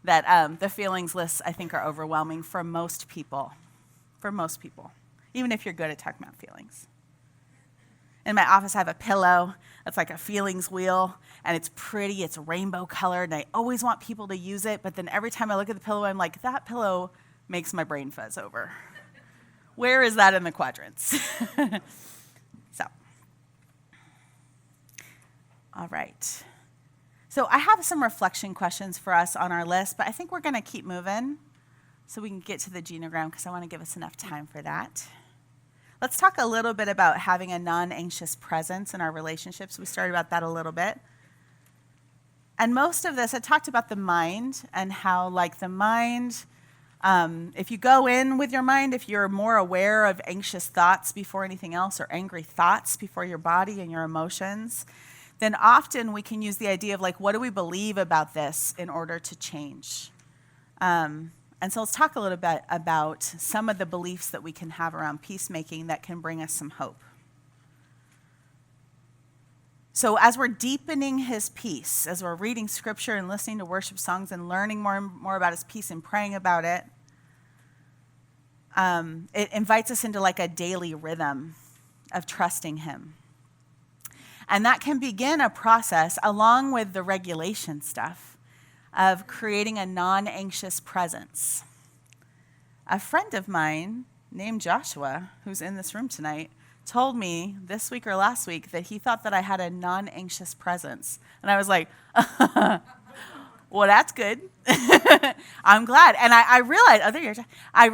that the feelings lists, I think, are overwhelming for most people. For most people. Even if you're good at talking about feelings. In my office, I have a pillow that's like a feelings wheel, and it's pretty, it's rainbow colored, and I always want people to use it, but then every time I look at the pillow, I'm like, that pillow makes my brain fuzz over. Where is that in the quadrants? So, all right. So I have some reflection questions for us on our list, but I think we're going to keep moving so we can get to the genogram because I want to give us enough time for that. Let's talk a little bit about having a non-anxious presence in our relationships. We started about that a little bit. And most of this, I talked about the mind and how, like, the mind, if you go in with your mind, if you're more aware of anxious thoughts before anything else or angry thoughts before your body and your emotions, then often we can use the idea of, like, what do we believe about this in order to change? And so let's talk a little bit about some of the beliefs that we can have around peacemaking that can bring us some hope. So as we're deepening his peace, as we're reading scripture and listening to worship songs and learning more and more about his peace and praying about it, it invites us into like a daily rhythm of trusting him. And that can begin a process along with the regulation stuff of creating a non-anxious presence. A friend of mine named Joshua, who's in this room tonight, told me this week or last week that he thought that I had a non-anxious presence. And I was like, well, that's good. I'm glad. And I realized, I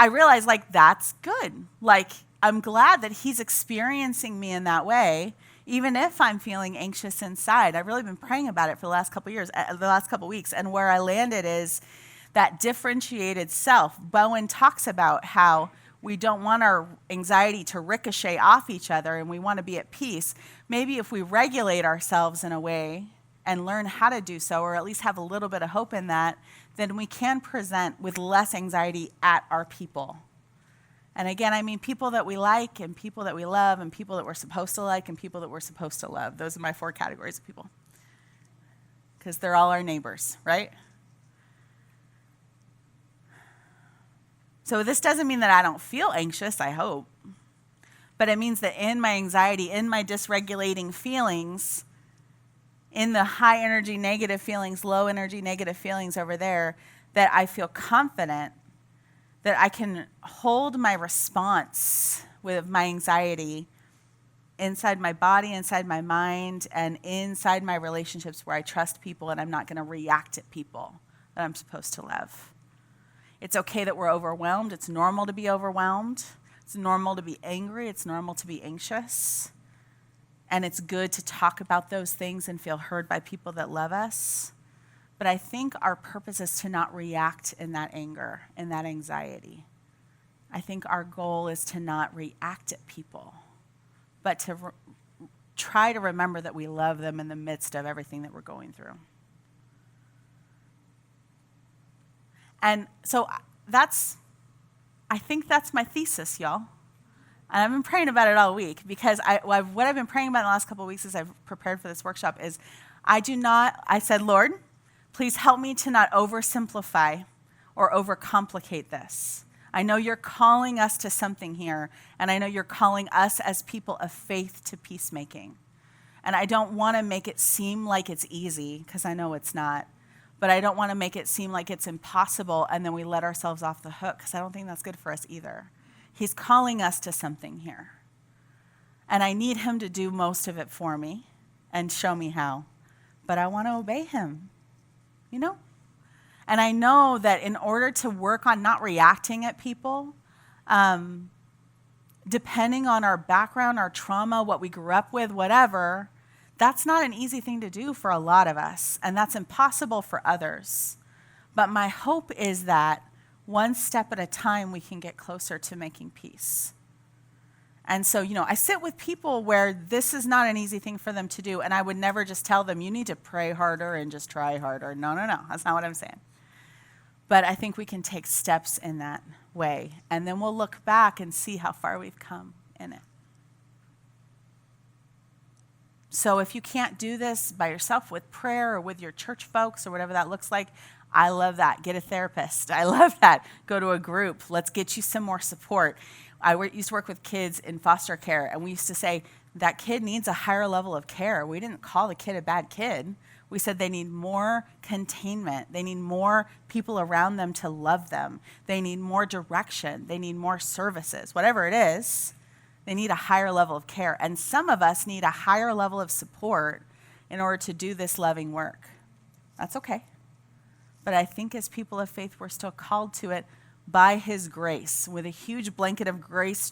realized, like, that's good. Like, I'm glad that he's experiencing me in that way, even if I'm feeling anxious inside. I've really been praying about it for the last couple weeks. And where I landed is that differentiated self. Bowen talks about how we don't want our anxiety to ricochet off each other and we want to be at peace. Maybe if we regulate ourselves in a way and learn how to do so, or at least have a little bit of hope in that, then we can present with less anxiety at our people. And again, I mean people that we like and people that we love and people that we're supposed to like and people that we're supposed to love. Those are my 4 categories of people. Because they're all our neighbors, right? So this doesn't mean that I don't feel anxious, I hope. But it means that in my anxiety, in my dysregulating feelings, in the high energy negative feelings, low energy negative feelings over there, that I feel confident that I can hold my response with my anxiety inside my body, inside my mind, and inside my relationships where I trust people and I'm not going to react at people that I'm supposed to love. It's okay that we're overwhelmed. It's normal to be overwhelmed. It's normal to be angry. It's normal to be anxious. And it's good to talk about those things and feel heard by people that love us. But I think our purpose is to not react in that anger, in that anxiety. I think our goal is to not react at people, but to try to remember that we love them in the midst of everything that we're going through. And so I think that's my thesis, y'all. And I've been praying about it all week because what I've been praying about in the last couple of weeks as I've prepared for this workshop is I said, Lord, please help me to not oversimplify or overcomplicate this. I know you're calling us to something here, and I know you're calling us as people of faith to peacemaking. And I don't want to make it seem like it's easy, because I know it's not. But I don't want to make it seem like it's impossible, and then we let ourselves off the hook, because I don't think that's good for us either. He's calling us to something here. And I need him to do most of it for me and show me how. But I want to obey him, you know? And I know that in order to work on not reacting at people, depending on our background, our trauma, what we grew up with, whatever, that's not an easy thing to do for a lot of us, and that's impossible for others. But my hope is that one step at a time, we can get closer to making peace. And so, I sit with people where this is not an easy thing for them to do, and I would never just tell them, you need to pray harder and just try harder. No, that's not what I'm saying. But I think we can take steps in that way, and then we'll look back and see how far we've come in it. So if you can't do this by yourself with prayer or with your church folks or whatever that looks like, I love that. Get a therapist. I love that. Go to a group. Let's get you some more support. I used to work with kids in foster care, and we used to say, that kid needs a higher level of care. We didn't call the kid a bad kid. We said they need more containment. They need more people around them to love them. They need more direction. They need more services. Whatever it is, they need a higher level of care. And some of us need a higher level of support in order to do this loving work. That's okay. But I think as people of faith, we're still called to it by his grace, with a huge blanket of grace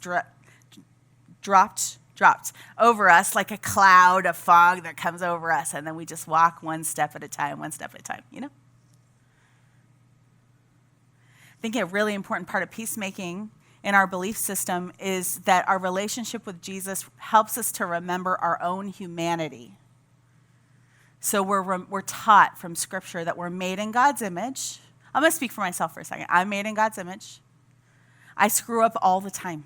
dropped over us like a cloud of fog that comes over us, and then we just walk one step at a time, I think a really important part of peacemaking in our belief system is that our relationship with Jesus helps us to remember our own humanity. So we're taught from Scripture that we're made in God's image. I'm going to speak for myself for a second. I'm made in God's image. I screw up all the time.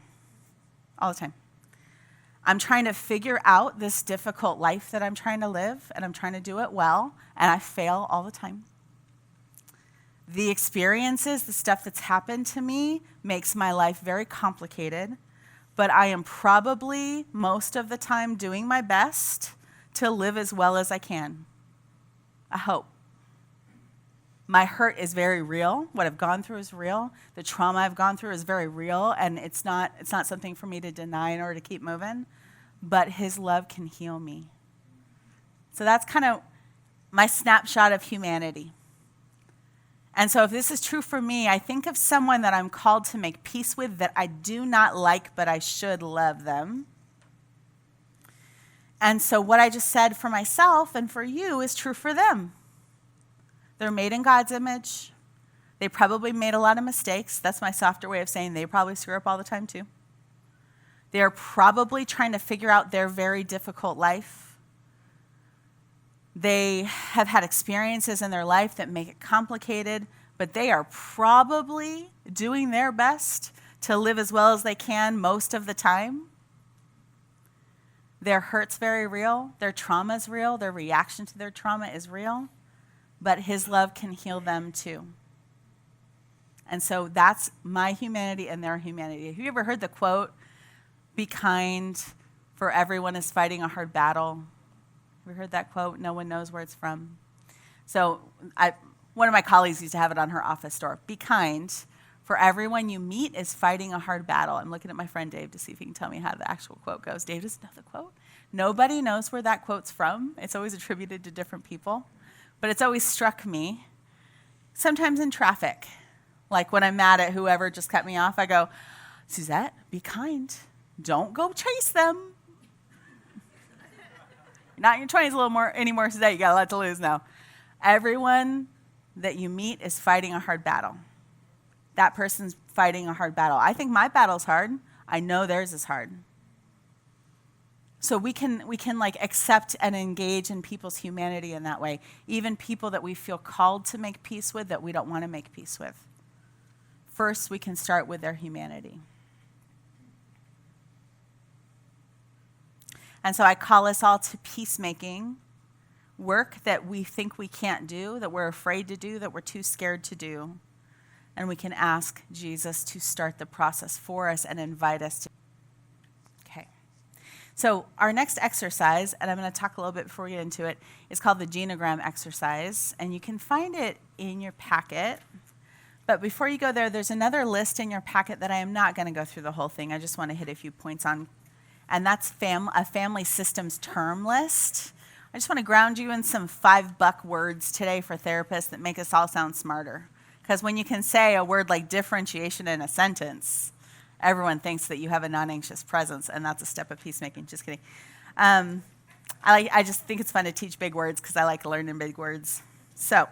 I'm trying to figure out this difficult life that I'm trying to live, and I'm trying to do it well, and I fail all the time. The experiences, the stuff that's happened to me makes my life very complicated, but I am probably most of the time doing my best to live as well as I can. I hope. My hurt is very real. What I've gone through is real. The trauma I've gone through is very real, and it's not something for me to deny in order to keep moving, but his love can heal me. So that's kind of my snapshot of humanity. And so if this is true for me, I think of someone that I'm called to make peace with that I do not like, but I should love them. And so what I just said for myself and for you is true for them. They're made in God's image. They probably made a lot of mistakes. That's my softer way of saying they probably screw up all the time too. They're probably trying to figure out their very difficult life. They have had experiences in their life that make it complicated, but they are probably doing their best to live as well as they can most of the time. Their hurt's very real. Their trauma's real. Their reaction to their trauma is real. But his love can heal them too. And so that's my humanity and their humanity. Have you ever heard the quote, "Be kind, for everyone is fighting a hard battle"? Have you heard that quote? No one knows where it's from. So one of my colleagues used to have it on her office door. Be kind, for everyone you meet is fighting a hard battle. I'm looking at my friend Dave to see if he can tell me how the actual quote goes. Dave doesn't know the quote. Nobody knows where that quote's from. It's always attributed to different people. But it's always struck me, sometimes in traffic. Like when I'm mad at whoever just cut me off, I go, Suzette, be kind. Don't go chase them. Not in your 20s a little more anymore today. You got a lot to lose now. Everyone that you meet is fighting a hard battle. That person's fighting a hard battle. I think my battle's hard. I know theirs is hard. So we can like accept and engage in people's humanity in that way. Even people that we feel called to make peace with that we don't want to make peace with. First, we can start with their humanity. And so I call us all to peacemaking, work that we think we can't do, that we're afraid to do, that we're too scared to do. And we can ask Jesus to start the process for us and invite us to. Okay. So our next exercise, and I'm going to talk a little bit before we get into it, is called the genogram exercise. And you can find it in your packet. But before you go there, there's another list in your packet that I am not going to go through the whole thing. I just want to hit a few points on. And that's a family systems term list. I just want to ground you in some $5 words today for therapists that make us all sound smarter. Because when you can say a word like differentiation in a sentence, everyone thinks that you have a non-anxious presence, and that's a step of peacemaking. Just kidding. I just think it's fun to teach big words because I like learning big words. So,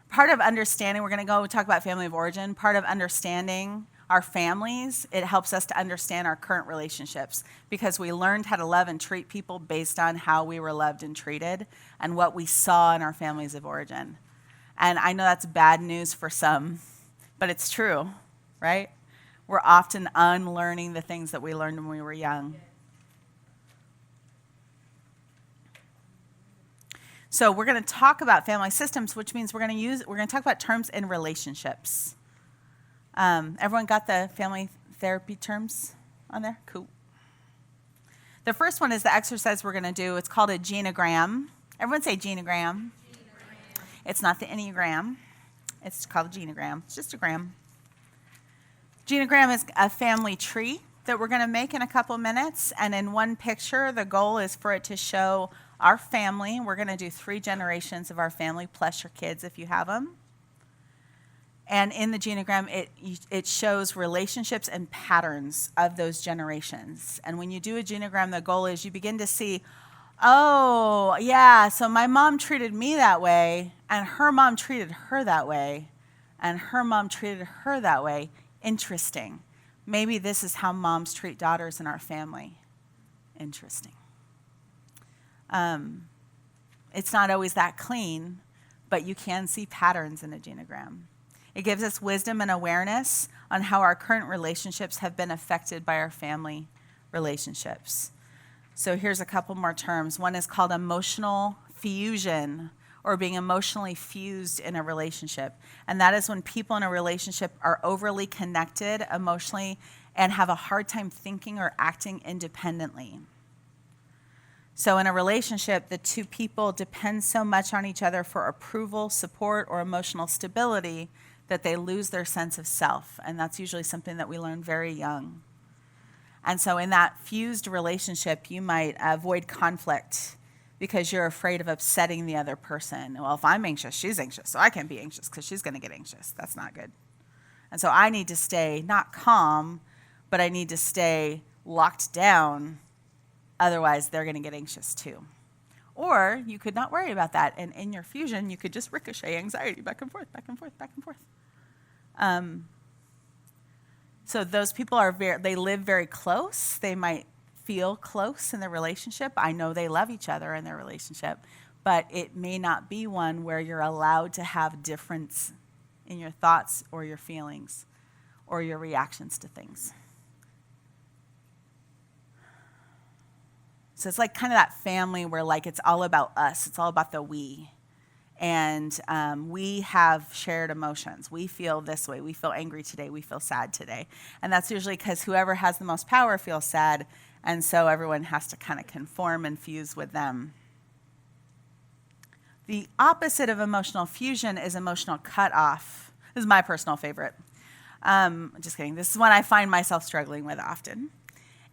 part of understanding, we're going to go talk about family of origin. Part of understanding our families, it helps us to understand our current relationships because we learned how to love and treat people based on how we were loved and treated and what we saw in our families of origin. And I know that's bad news for some, but it's true, right? We're often unlearning the things that we learned when we were young. So we're going to talk about family systems, which means we're going to talk about terms in relationships. Everyone got the family therapy terms on there? Cool. The first one is the exercise we're going to do. It's called a genogram. Everyone say genogram. It's not the Enneagram. It's called a genogram. It's just a gram. Genogram is a family tree that we're going to make in a couple minutes. And in one picture, the goal is for it to show our family. We're going to do 3 generations of our family, plus your kids if you have them. And in the genogram, it shows relationships and patterns of those generations. And when you do a genogram, the goal is you begin to see, oh, yeah, so my mom treated me that way, and her mom treated her that way, and her mom treated her that way. Interesting. Maybe this is how moms treat daughters in our family. Interesting. It's not always that clean, but you can see patterns in a genogram. It gives us wisdom and awareness on how our current relationships have been affected by our family relationships. So here's a couple more terms. One is called emotional fusion, or being emotionally fused in a relationship. And that is when people in a relationship are overly connected emotionally and have a hard time thinking or acting independently. So in a relationship, the two people depend so much on each other for approval, support, or emotional stability that they lose their sense of self. And that's usually something that we learn very young. And so in that fused relationship, you might avoid conflict because you're afraid of upsetting the other person. Well, if I'm anxious, she's anxious, so I can't be anxious because she's going to get anxious. That's not good. And so I need to stay not calm, but I need to stay locked down. Otherwise, they're going to get anxious too. Or you could not worry about that. And in your fusion, you could just ricochet anxiety back and forth, back and forth, back and forth. So those people they live very close. They might feel close in their relationship. I know they love each other in their relationship, but it may not be one where you're allowed to have difference in your thoughts or your feelings or your reactions to things. So it's like kind of that family where like it's all about us. It's all about the we. And we have shared emotions. We feel this way. We feel angry today. We feel sad today. And that's usually because whoever has the most power feels sad. And so everyone has to kind of conform and fuse with them. The opposite of emotional fusion is emotional cutoff. This is my personal favorite. Just kidding. This is one I find myself struggling with often.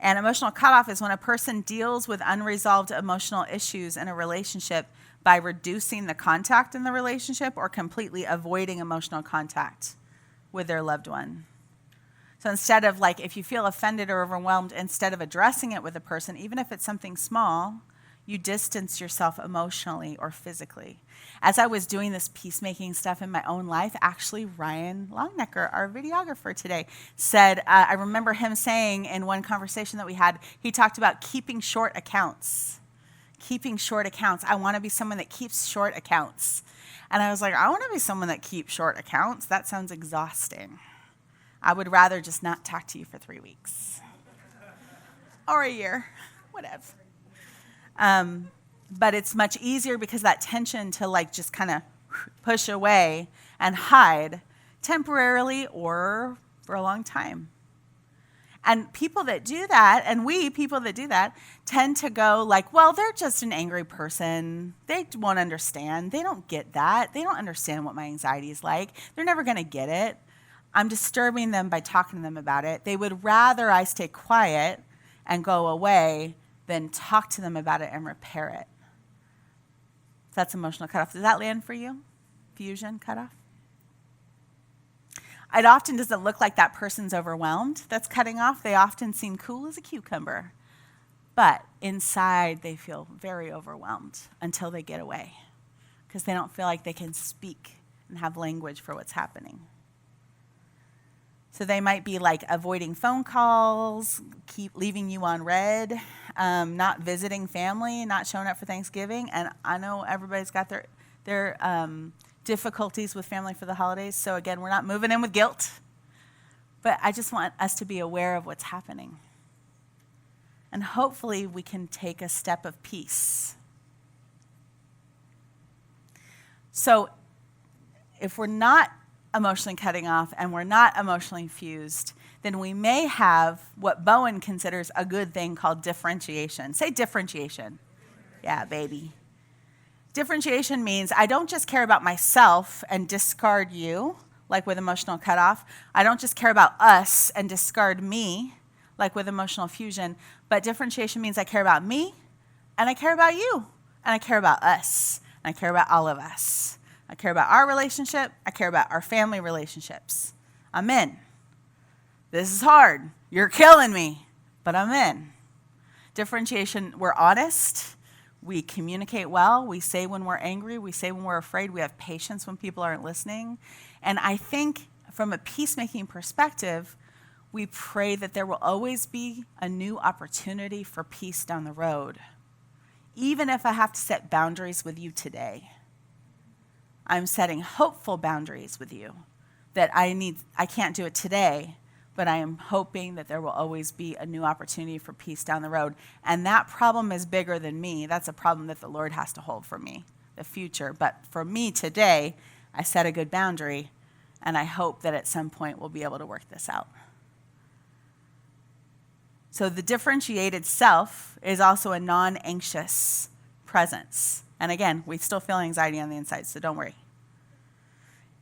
And emotional cutoff is when a person deals with unresolved emotional issues in a relationship by reducing the contact in the relationship or completely avoiding emotional contact with their loved one. So instead of like, if you feel offended or overwhelmed, instead of addressing it with a person, even if it's something small, you distance yourself emotionally or physically. As I was doing this peacemaking stuff in my own life, actually Ryan Longnecker, our videographer today, said, I remember him saying in one conversation that we had, he talked about keeping short accounts. Keeping short accounts. I want to be someone that keeps short accounts. And I was like, I want to be someone that keeps short accounts. That sounds exhausting. I would rather just not talk to you for 3 weeks. Or a year, whatever. But it's much easier because that tension to like just kind of push away and hide temporarily or for a long time. And people that do that, and people that do that, tend to go like, well, they're just an angry person. They won't understand. They don't get that. They don't understand what my anxiety is like. They're never going to get it. I'm disturbing them by talking to them about it. They would rather I stay quiet and go away than talk to them about it and repair it. That's emotional cutoff. Does that land for you? Fusion cutoff? It often doesn't look like that person's overwhelmed that's cutting off. They often seem cool as a cucumber. But inside, they feel very overwhelmed until they get away because they don't feel like they can speak and have language for what's happening. So they might be like avoiding phone calls, keep leaving you on red, not visiting family, not showing up for Thanksgiving. And I know everybody's got their difficulties with family for the holidays. So again, we're not moving in with guilt. But I just want us to be aware of what's happening. And hopefully we can take a step of peace. So if we're not emotionally cutting off and we're not emotionally fused, then we may have what Bowen considers a good thing called differentiation. Say differentiation. Yeah, baby. Differentiation means I don't just care about myself and discard you, like with emotional cutoff. I don't just care about us and discard me, like with emotional fusion. But differentiation means I care about me, and I care about you, and I care about us, and I care about all of us. I care about our relationship. I care about our family relationships. I'm in. This is hard. You're killing me, but I'm in. Differentiation, we're honest. We communicate well. We say when we're angry. We say when we're afraid. We have patience when people aren't listening. And I think from a peacemaking perspective, we pray that there will always be a new opportunity for peace down the road. Even if I have to set boundaries with you today, I'm setting hopeful boundaries with you that I can't do it today, but I am hoping that there will always be a new opportunity for peace down the road. And that problem is bigger than me. That's a problem that the Lord has to hold for me, the future. But for me today, I set a good boundary, and I hope that at some point we'll be able to work this out. So the differentiated self is also a non-anxious presence. And again, we still feel anxiety on the inside, so don't worry.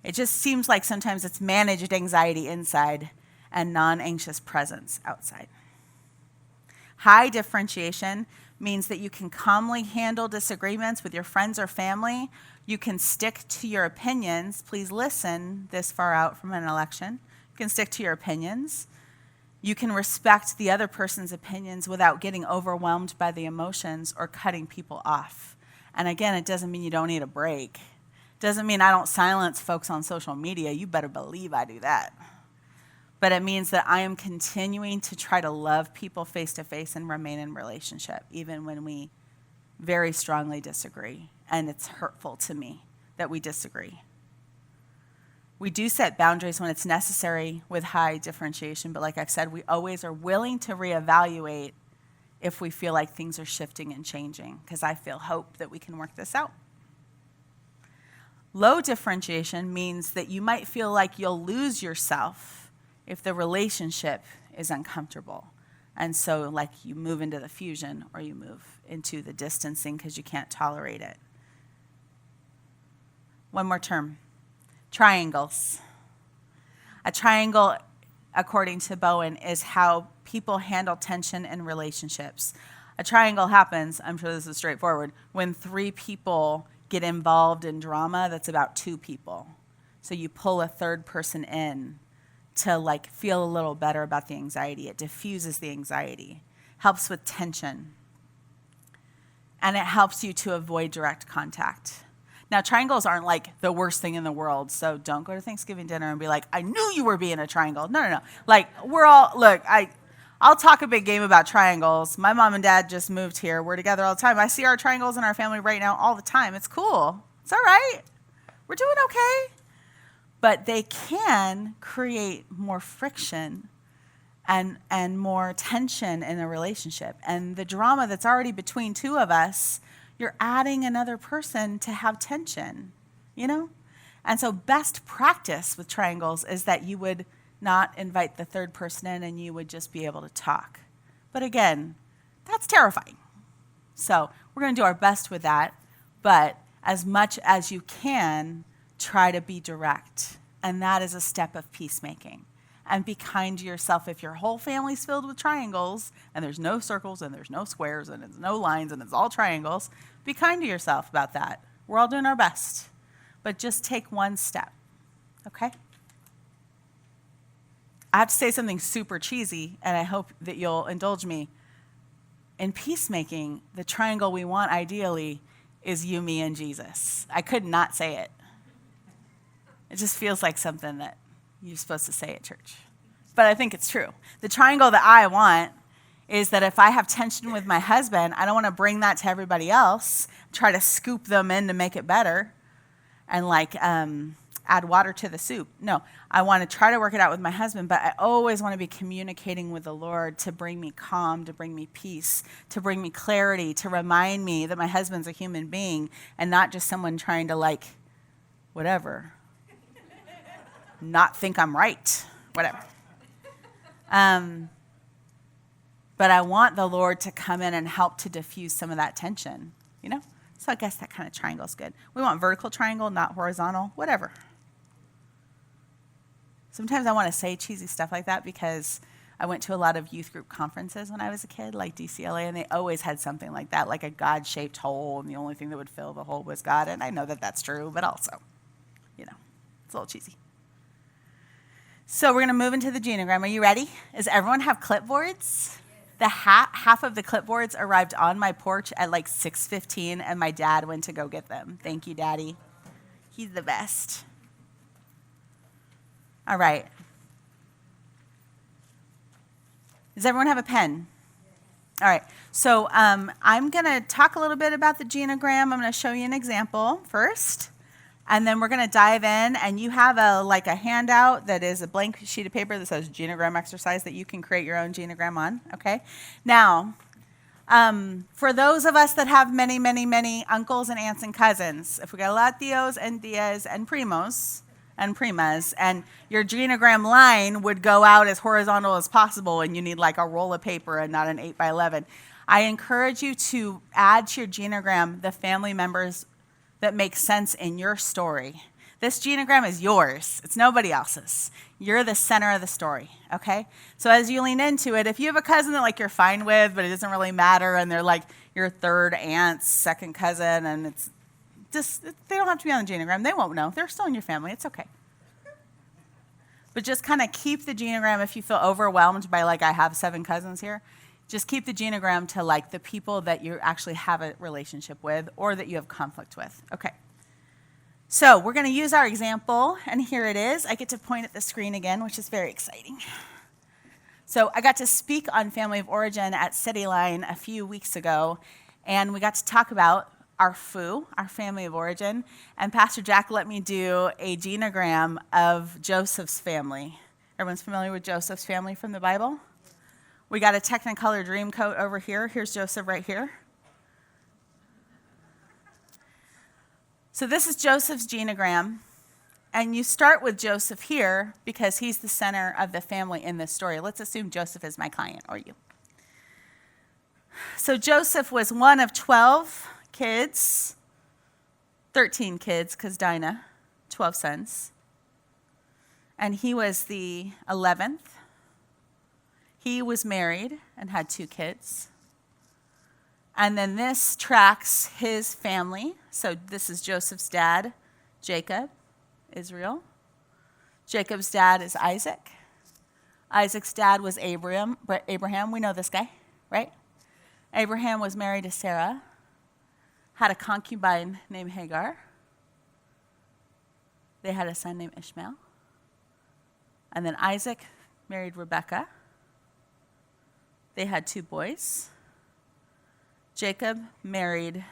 It just seems like sometimes it's managed anxiety inside and non-anxious presence outside. High differentiation means that you can calmly handle disagreements with your friends or family. You can stick to your opinions. Please listen this far out from an election. You can stick to your opinions. You can respect the other person's opinions without getting overwhelmed by the emotions or cutting people off. And again, it doesn't mean you don't need a break. It doesn't mean I don't silence folks on social media. You better believe I do that. But it means that I am continuing to try to love people face to face and remain in relationship, even when we very strongly disagree. And it's hurtful to me that we disagree. We do set boundaries when it's necessary with high differentiation, but like I've said, we always are willing to reevaluate if we feel like things are shifting and changing, because I feel hope that we can work this out. Low differentiation means that you might feel like you'll lose yourself if the relationship is uncomfortable. And so like you move into the fusion or you move into the distancing because you can't tolerate it. One more term. Triangles. A triangle, according to Bowen, is how people handle tension in relationships. A triangle happens, I'm sure this is straightforward, when 3 people get involved in drama that's about 2 people. So you pull a third person in to like feel a little better about the anxiety. It diffuses the anxiety, helps with tension, and it helps you to avoid direct contact. Now, triangles aren't like the worst thing in the world, so don't go to Thanksgiving dinner and be like, I knew you were being a triangle. No. Like, I'll talk a big game about triangles. My mom and dad just moved here. We're together all the time. I see our triangles in our family right now all the time. It's cool. It's all right. We're doing okay. But they can create more friction and more tension in a relationship. And the drama that's already between two of us, you're adding another person to have tension, you know? And so best practice with triangles is that you would not invite the third person in and you would just be able to talk. But again, that's terrifying. So we're going to do our best with that, but as much as you can, try to be direct. And that is a step of peacemaking. And be kind to yourself. If your whole family's filled with triangles and there's no circles and there's no squares and there's no lines and it's all triangles, be kind to yourself about that. We're all doing our best. But just take one step, okay? I have to say something super cheesy, and I hope that you'll indulge me. In peacemaking, the triangle we want ideally is you, me, and Jesus. I could not say it. It just feels like something that you're supposed to say at church. But I think it's true. The triangle that I want is that if I have tension with my husband, I don't want to bring that to everybody else, try to scoop them in to make it better, and add water to the soup. No, I want to try to work it out with my husband, but I always want to be communicating with the Lord to bring me calm, to bring me peace, to bring me clarity, to remind me that my husband's a human being and not just someone trying to whatever. Not think I'm right, whatever. But I want the Lord to come in and help to diffuse some of that tension, you know? So I guess that kind of triangle is good. We want vertical triangle, not horizontal, whatever. Sometimes I want to say cheesy stuff like that because I went to a lot of youth group conferences when I was a kid, like DCLA, and they always had something like that, like a God-shaped hole, and the only thing that would fill the hole was God. And I know that that's true, but also, it's a little cheesy. So we're going to move into the genogram. Are you ready? Does everyone have clipboards? The half of the clipboards arrived on my porch at 6:15, and my dad went to go get them. Thank you, Daddy. He's the best. All right. Does everyone have a pen? All right. So I'm going to talk a little bit about the genogram. I'm going to show you an example first. And then we're going to dive in, and you have a handout that is a blank sheet of paper that says genogram exercise that you can create your own genogram on, okay? Now, for those of us that have many, many, many uncles and aunts and cousins, if we got a lot of tios and tias and primos and primas, and your genogram line would go out as horizontal as possible, and you need a roll of paper and not an 8x11, I encourage you to add to your genogram the family members that makes sense in your story. This genogram is yours. It's nobody else's. You're the center of the story, okay? So as you lean into it, if you have a cousin that you're fine with, but it doesn't really matter, and they're your third aunt's second cousin, and it's just, they don't have to be on the genogram. They won't know. They're still in your family. It's okay. But just kind of keep the genogram if you feel overwhelmed by I have 7 cousins here. Just keep the genogram to the people that you actually have a relationship with or that you have conflict with. Okay. So we're going to use our example, and here it is. I get to point at the screen again, which is very exciting. So I got to speak on family of origin at Cityline a few weeks ago, and we got to talk about our FU, our family of origin, and Pastor Jack let me do a genogram of Joseph's family. Everyone's familiar with Joseph's family from the Bible? We got a Technicolor dream coat over here. Here's Joseph right here. So this is Joseph's genogram. And you start with Joseph here because he's the center of the family in this story. Let's assume Joseph is my client, or you. So Joseph was one of 12 kids, 13 kids, because Dinah, 12 sons. And he was the 11th. He was married and had 2 kids. And then this tracks his family. So this is Joseph's dad, Jacob, Israel. Jacob's dad is Isaac. Isaac's dad was Abraham. We know this guy, right? Abraham was married to Sarah, had a concubine named Hagar. They had a son named Ishmael. And then Isaac married Rebekah. They had 2 boys. Jacob married,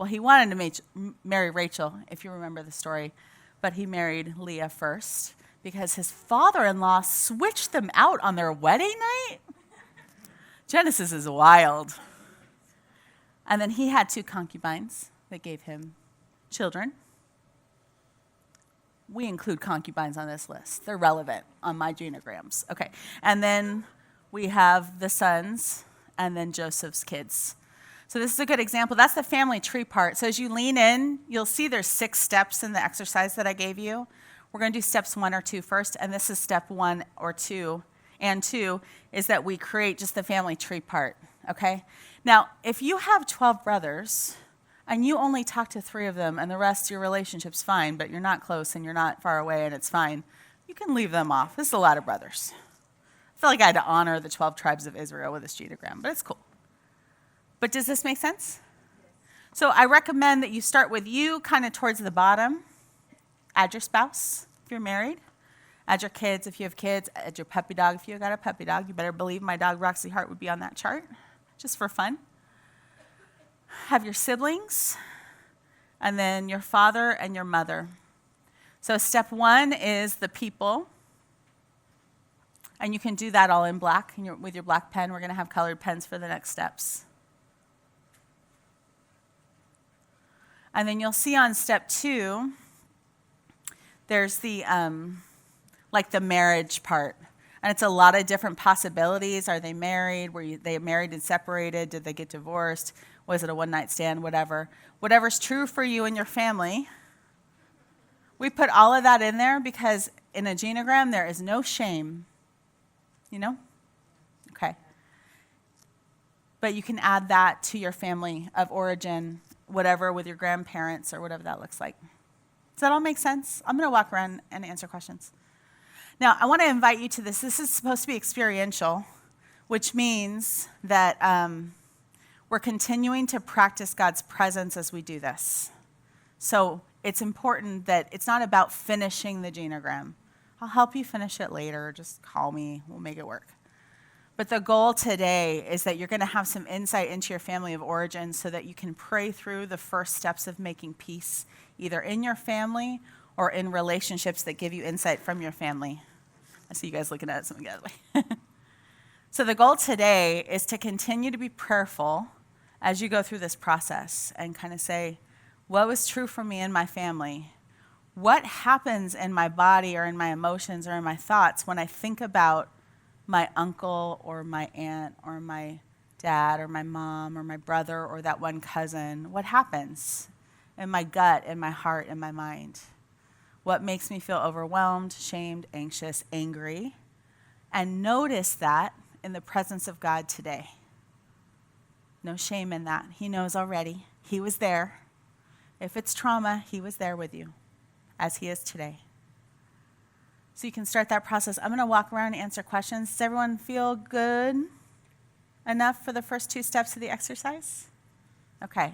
he wanted to marry Rachel, if you remember the story, but he married Leah first because his father-in-law switched them out on their wedding night. Genesis is wild. And then he had 2 concubines that gave him children. We include concubines on this list. They're relevant on my genograms. Okay. And then we have the sons and then Joseph's kids. So this is a good example. That's the family tree part. So as you lean in, you'll see there's 6 steps in the exercise that I gave you. We're going to do steps 1 or 2 first, and this is step 1 or 2. And 2 is that we create just the family tree part, okay? Now, if you have 12 brothers and you only talk to 3 of them and the rest, your relationship's fine, but you're not close and you're not far away and it's fine, you can leave them off. This is a lot of brothers. I feel like I had to honor the 12 tribes of Israel with this genogram, but it's cool. But does this make sense? So I recommend that you start with you kind of towards the bottom. Add your spouse if you're married. Add your kids if you have kids. Add your puppy dog if you've got a puppy dog. You better believe my dog Roxy Hart would be on that chart, just for fun. Have your siblings, and then your father and your mother. So step 1 is the people. And you can do that all in black with your black pen. We're going to have colored pens for the next steps. And then you'll see on step 2, there's the the marriage part. And it's a lot of different possibilities. Are they married? Were they married and separated? Did they get divorced? Was it a one-night stand? Whatever. Whatever's true for you and your family. We put all of that in there because in a genogram, there is no shame. You know? Okay. But you can add that to your family of origin, whatever, with your grandparents or whatever that looks like. Does that all make sense? I'm going to walk around and answer questions. Now, I want to invite you to this. This is supposed to be experiential, which means that we're continuing to practice God's presence as we do this. So it's important that it's not about finishing the genogram. I'll help you finish it later. Just call me. We'll make it work. But the goal today is that you're going to have some insight into your family of origin so that you can pray through the first steps of making peace, either in your family or in relationships that give you insight from your family. I see you guys looking at it, so I'm going to get out of the way. So the goal today is to continue to be prayerful as you go through this process and kind of say, what was true for me and my family? What happens in my body or in my emotions or in my thoughts when I think about my uncle or my aunt or my dad or my mom or my brother or that one cousin? What happens in my gut, in my heart, in my mind? What makes me feel overwhelmed, shamed, anxious, angry? And notice that in the presence of God today. No shame in that. He knows already. He was there. If it's trauma, he was there with you, as he is today. So you can start that process. I'm going to walk around and answer questions. Does everyone feel good enough for the first 2 steps of the exercise? Okay.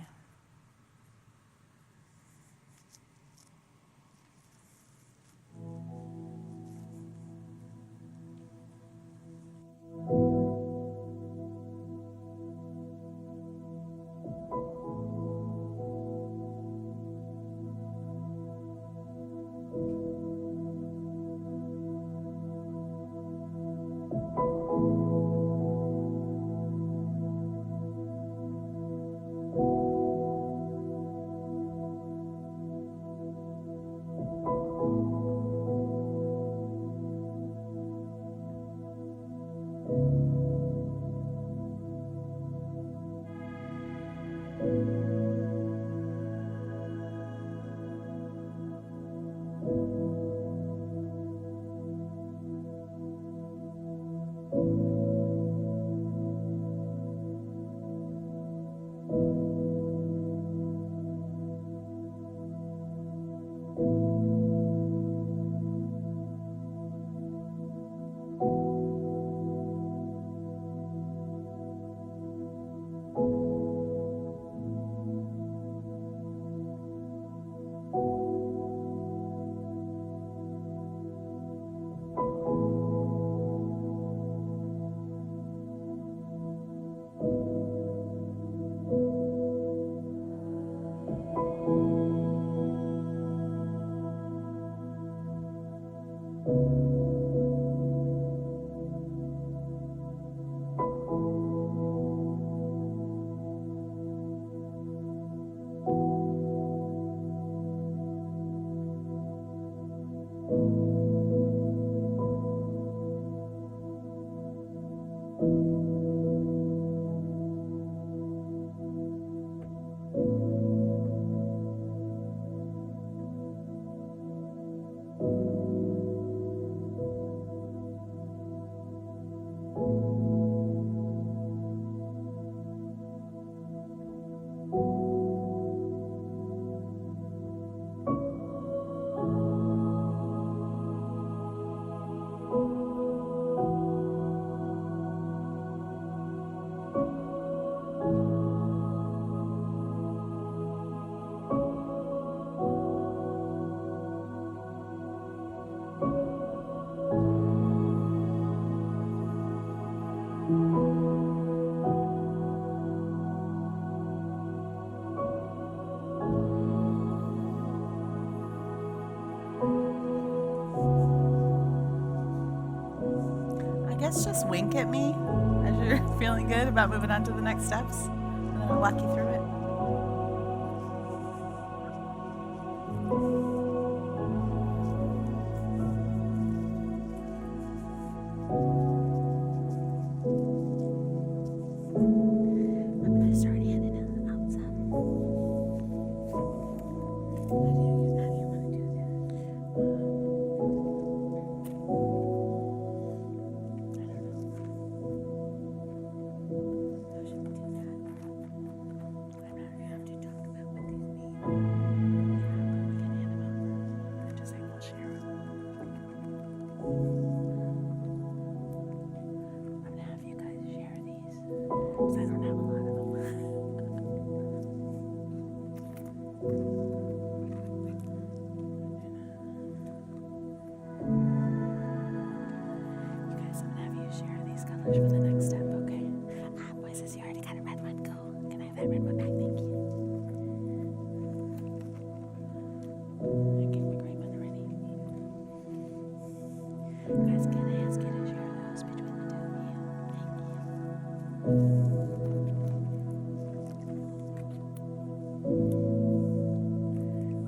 I guess just wink at me as you're feeling good about moving on to the next steps, and then I'll walk you through it. I'm going to start handing it out some. How do you want to do that? How should we do that? I'm not going to have to talk about what these mean. Yeah, but we can hand them out. Or just say we'll share them. I'm going to have you guys share these because I don't have a lot of them. You guys, I'm going to have you share these colors for the next step, okay? Moises, you already got a red one. Go. Can I have that red one back? Thank you. I gave my green one already. Guys, can I ask you to share those between the two of you? Thank you.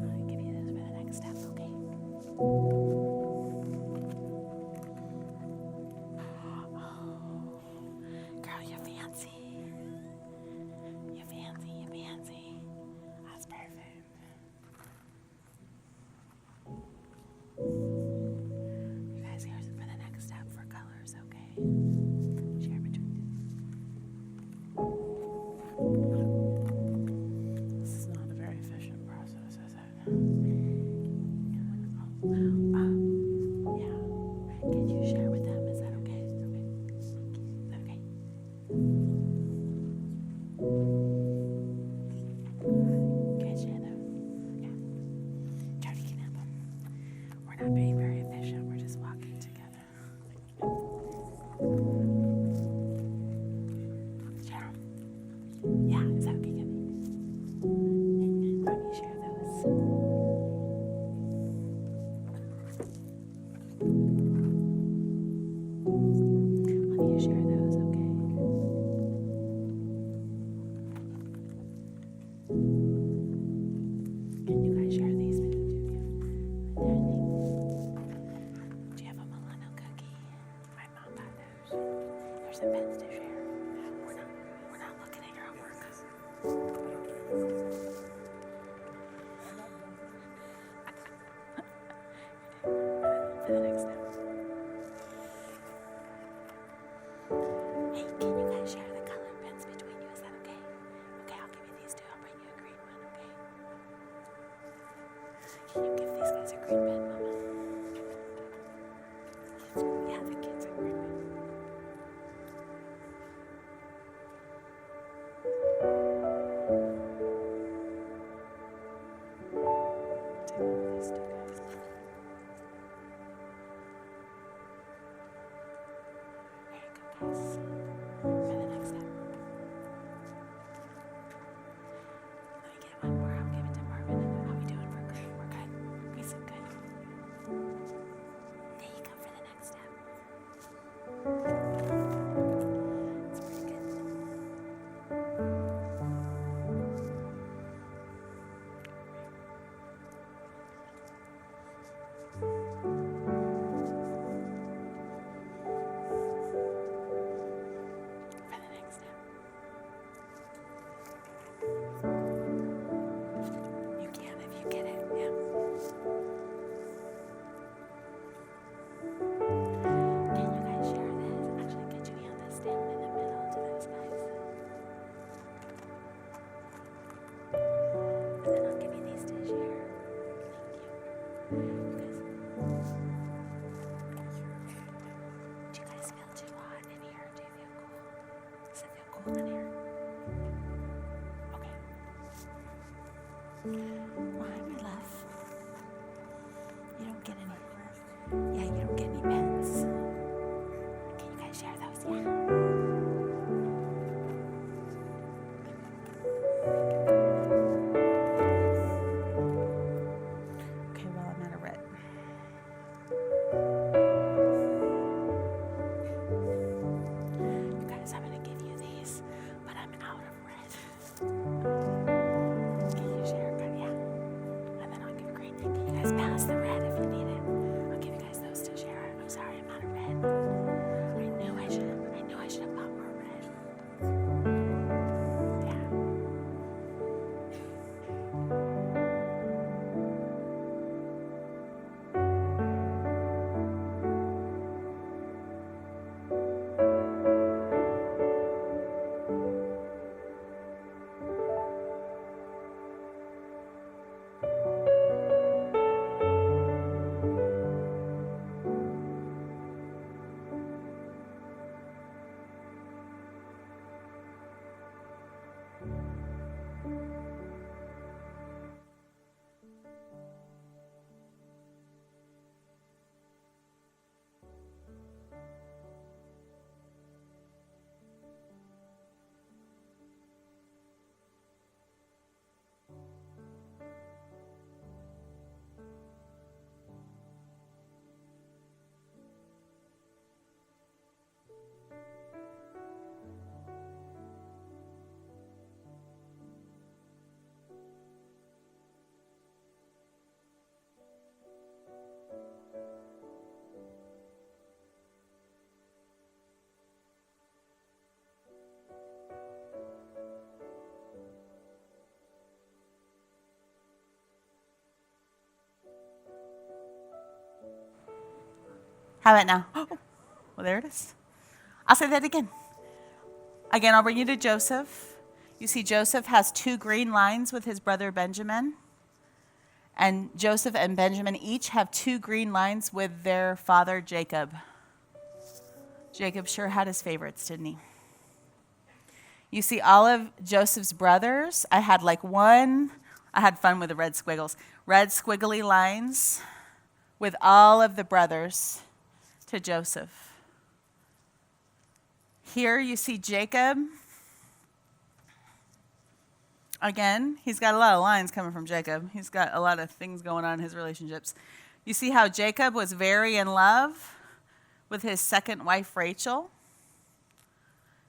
I'll give you those for the next step, okay? Girl, you're fancy. You're fancy, you're fancy. That's perfect. You guys, here's for the next step for colors, okay? Share between two. This is not a very efficient process, is it? Yeah. Can you share with them? Is that okay? Okay. Okay. Okay, share them. Yeah. Try to get them. We're not being very efficient. We're just walking together. Share them. Yeah, is that okay, Gabby? Let me share those. Let me share those, okay? Can you guys share these between two of you? There, thanks. Do you have a Milano cookie? My mom got those. Here's some pens to share. We're not looking at your homework. For the next step. Hey, can you guys share the color pens between you? Is that okay? Okay, I'll give you these two. I'll bring you a green one, okay? Can you give these guys a green pen, Mama? Yeah, the kids a green pen. Take one of these two guys. How about now? Well, there it is. I'll say that again. Again, I'll bring you to Joseph. You see, Joseph has 2 green lines with his brother Benjamin. And Joseph and Benjamin each have 2 green lines with their father Jacob. Jacob sure had his favorites, didn't he? You see, all of Joseph's brothers, I had fun with the red squiggles. Red squiggly lines with all of the brothers to Joseph. Here you see Jacob. Again, he's got a lot of lines coming from Jacob. He's got a lot of things going on in his relationships. You see how Jacob was very in love with his second wife, Rachel.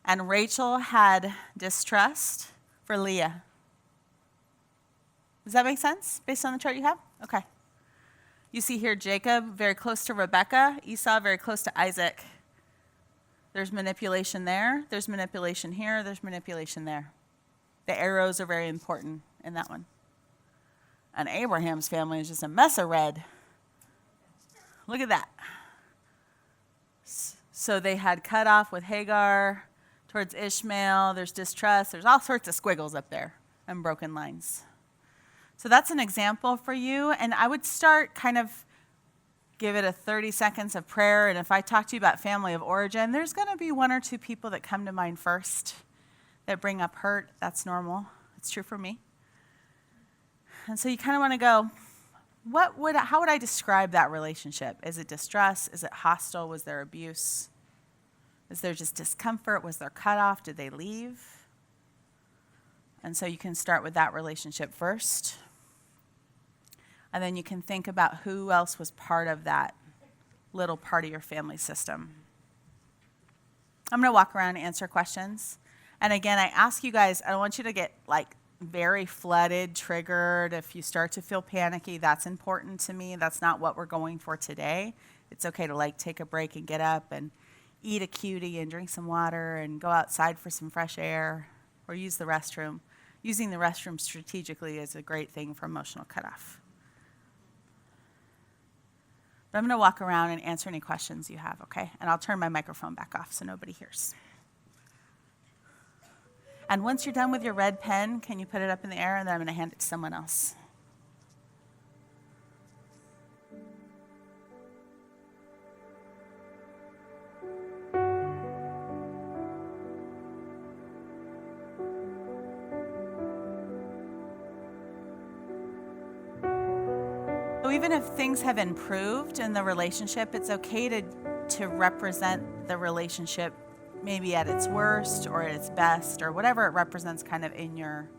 And Rachel had distrust for Leah. Does that make sense based on the chart you have? Okay. You see here Jacob very close to Rebekah, Esau very close to Isaac. There's manipulation there, there's manipulation here, there's manipulation there. The arrows are very important in that one. And Abraham's family is just a mess of red. Look at that. So they had cut off with Hagar towards Ishmael. There's distrust. There's all sorts of squiggles up there and broken lines. So that's an example for you. And I would start give it a 30 seconds of prayer. And if I talk to you about family of origin, there's going to be 1 or 2 people that come to mind first that bring up hurt. That's normal. It's true for me. And so you kind of want to go, how would I describe that relationship? Is it distress? Is it hostile? Was there abuse? Is there just discomfort? Was there cutoff? Did they leave? And so you can start with that relationship first. And then you can think about who else was part of that little part of your family system. I'm going to walk around and answer questions. And again, I ask you guys, I don't want you to get very flooded, triggered. If you start to feel panicky, that's important to me. That's not what we're going for today. It's okay to take a break and get up and eat a cutie and drink some water and go outside for some fresh air or use the restroom. Using the restroom strategically is a great thing for emotional cutoff. But I'm going to walk around and answer any questions you have, okay? And I'll turn my microphone back off so nobody hears. And once you're done with your red pen, can you put it up in the air, and then I'm going to hand it to someone else. So even if things have improved in the relationship, it's okay to represent the relationship maybe at its worst or at its best or whatever it represents in your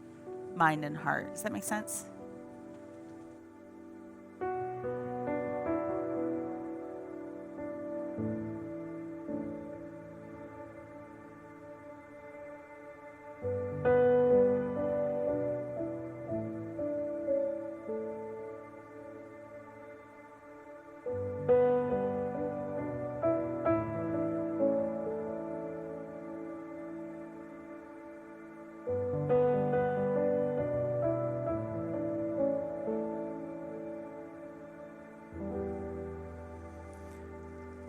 mind and heart. Does that make sense?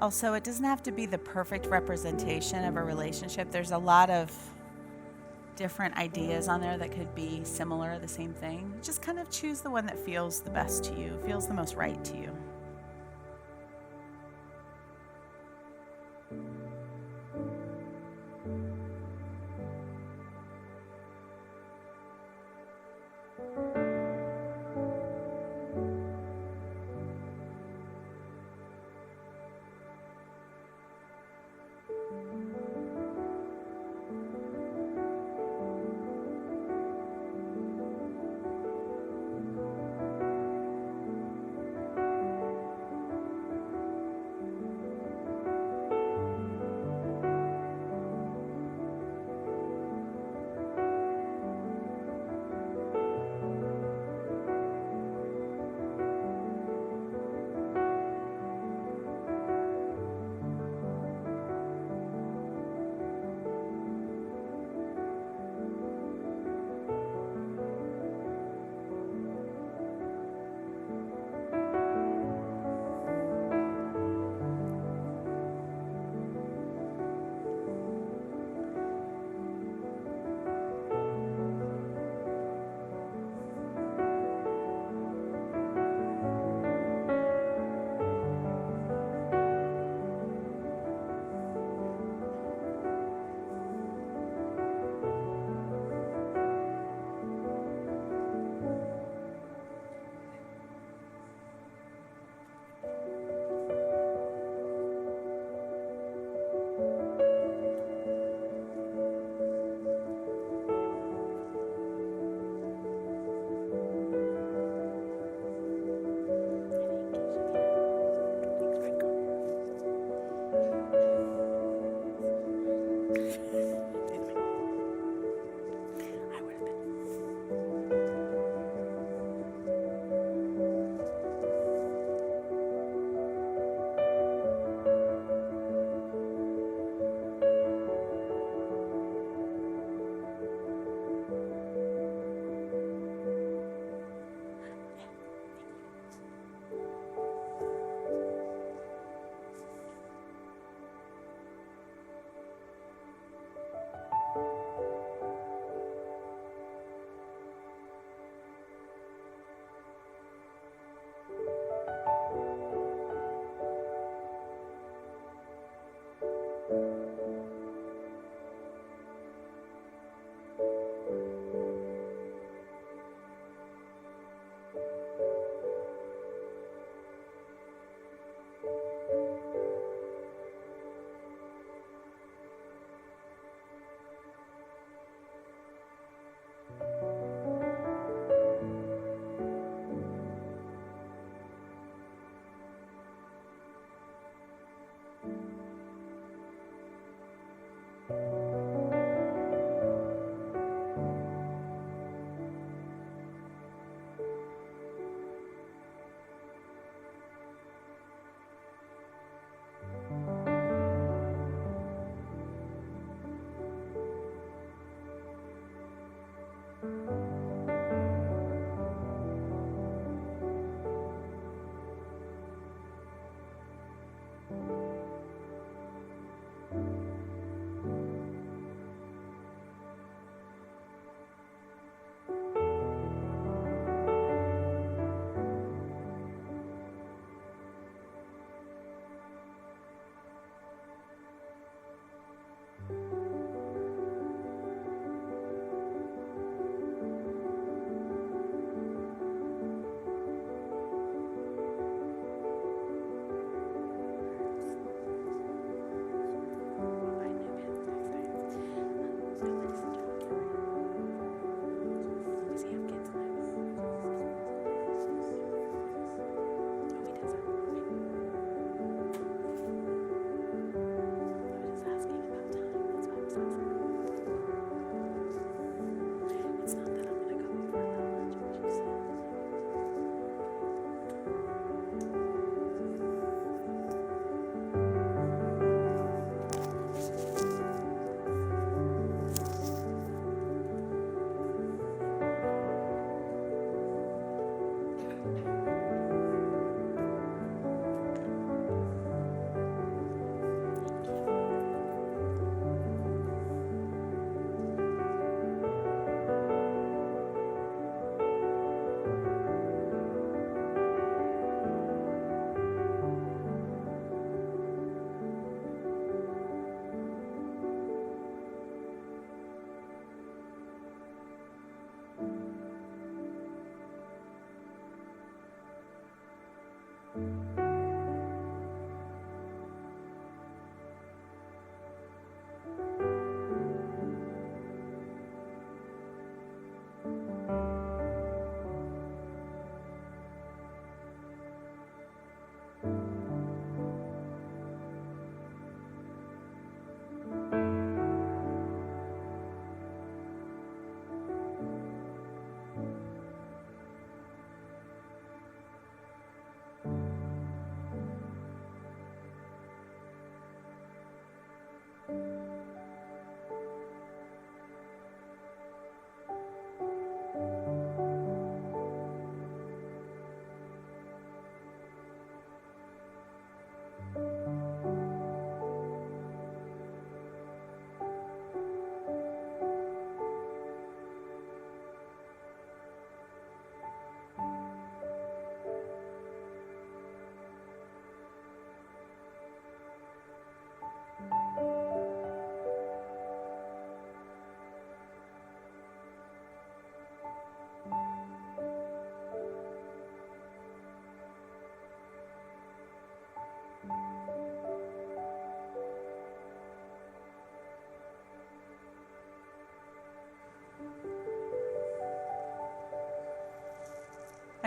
Also, it doesn't have to be the perfect representation of a relationship. There's a lot of different ideas on there that could be similar, the same thing. Just choose the one that feels the best to you, feels the most right to you.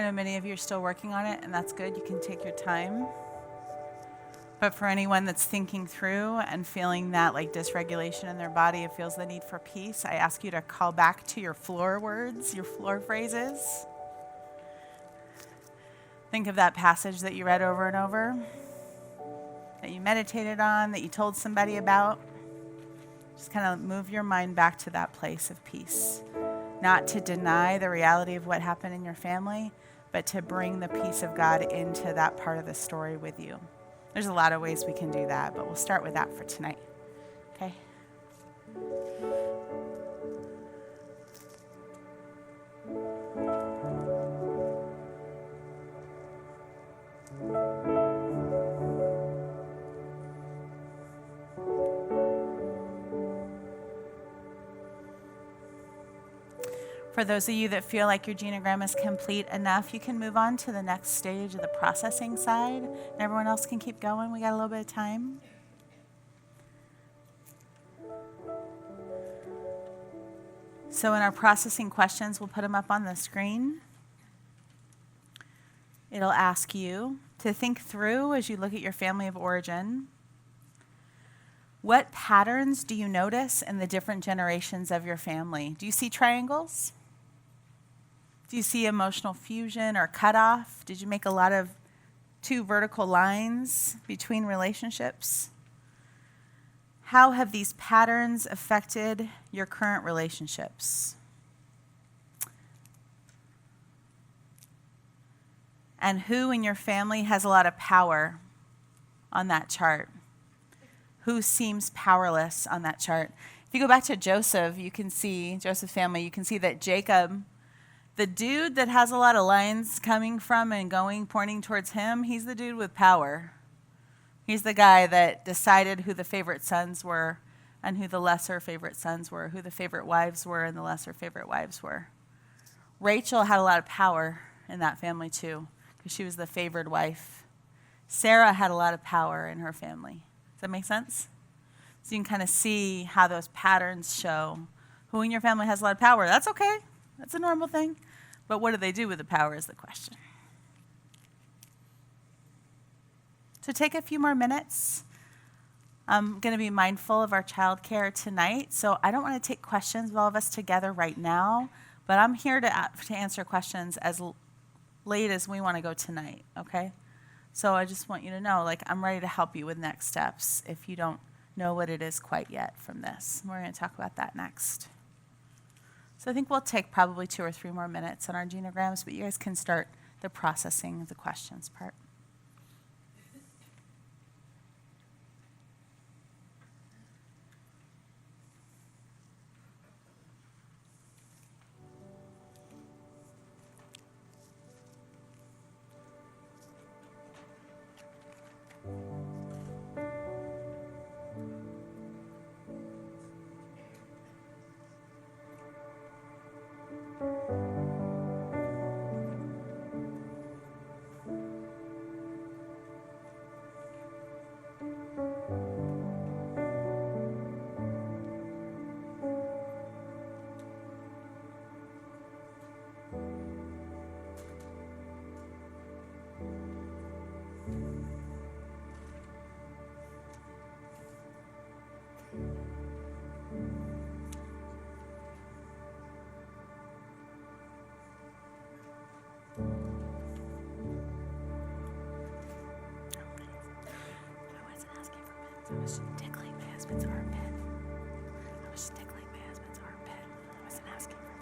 I know many of you are still working on it, and that's good. You can take your time. But for anyone that's thinking through and feeling that like dysregulation in their body, it feels the need for peace, I ask you to call back to your floor words, your floor phrases. Think of that passage that you read over and over, that you meditated on, that you told somebody about. Just kind of move your mind back to that place of peace. Not to deny the reality of what happened in your family, but to bring the peace of God into that part of the story with you. There's a lot of ways we can do that, but we'll start with that for tonight. Okay? For those of you that feel like your genogram is complete enough, you can move on to the next stage of the processing side. And everyone else can keep going. We got a little bit of time. So in our processing questions, we'll put them up on the screen. It'll ask you to think through as you look at your family of origin. What patterns do you notice in the different generations of your family? Do you see triangles? Do you see emotional fusion or cutoff? Did you make a lot of two vertical lines between relationships? How have these patterns affected your current relationships? And who in your family has a lot of power on that chart? Who seems powerless on that chart? If you go back to Joseph, you can see, Joseph's family, you can see that Jacob, the dude that has a lot of lines coming from and going, pointing towards him, he's the dude with power. He's the guy that decided who the favorite sons were and who the lesser favorite sons were, who the favorite wives were and the lesser favorite wives were. Rachel had a lot of power in that family too, because she was the favored wife. Sarah had a lot of power in her family. Does that make sense? So you can kind of see how those patterns show who in your family has a lot of power. That's okay. That's a normal thing. But what do they do with the power is the question. So take a few more minutes. I'm going to be mindful of our childcare tonight. So I don't want to take questions with all of us together right now, but I'm here to answer questions as late as we want to go tonight, okay? So I just want you to know, like, I'm ready to help you with next steps if you don't know what it is quite yet from this. We're going to talk about that next. So I think we'll take probably 2 or 3 more minutes on our genograms, but you guys can start the processing of the questions part. I was tickling my husband's armpit. I was tickling my husband's armpit. I wasn't asking for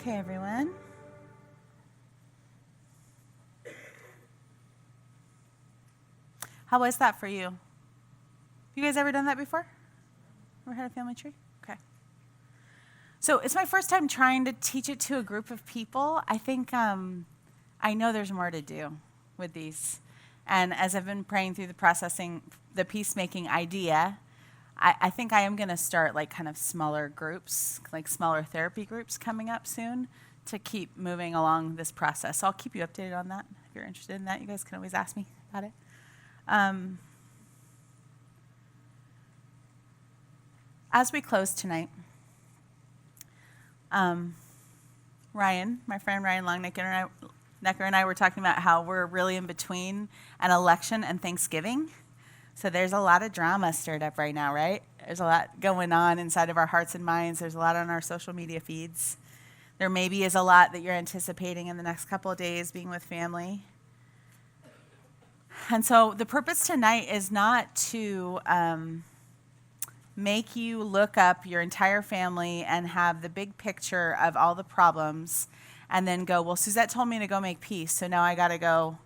Okay, everyone. How was that for you? You guys ever done that before? Ever had a family tree? Okay. So it's my first time trying to teach it to a group of people. I think I know there's more to do with these. And as I've been praying through the peacemaking idea, I think I am going to start like kind of smaller groups, like smaller therapy groups coming up soon to keep moving along this process. So I'll keep you updated on that. If you're interested in that, you guys can always ask me about it. As we close tonight, Ryan, my friend Ryan Longnecker and I were talking about how we're really in between an election and Thanksgiving. So there's a lot of drama stirred up right now, right? There's a lot going on inside of our hearts and minds. There's a lot on our social media feeds. There maybe is a lot that you're anticipating in the next couple of days being with family. And so the purpose tonight is not to make you look up your entire family and have the big picture of all the problems and then go, well, Suzette told me to go make peace, so now I got to go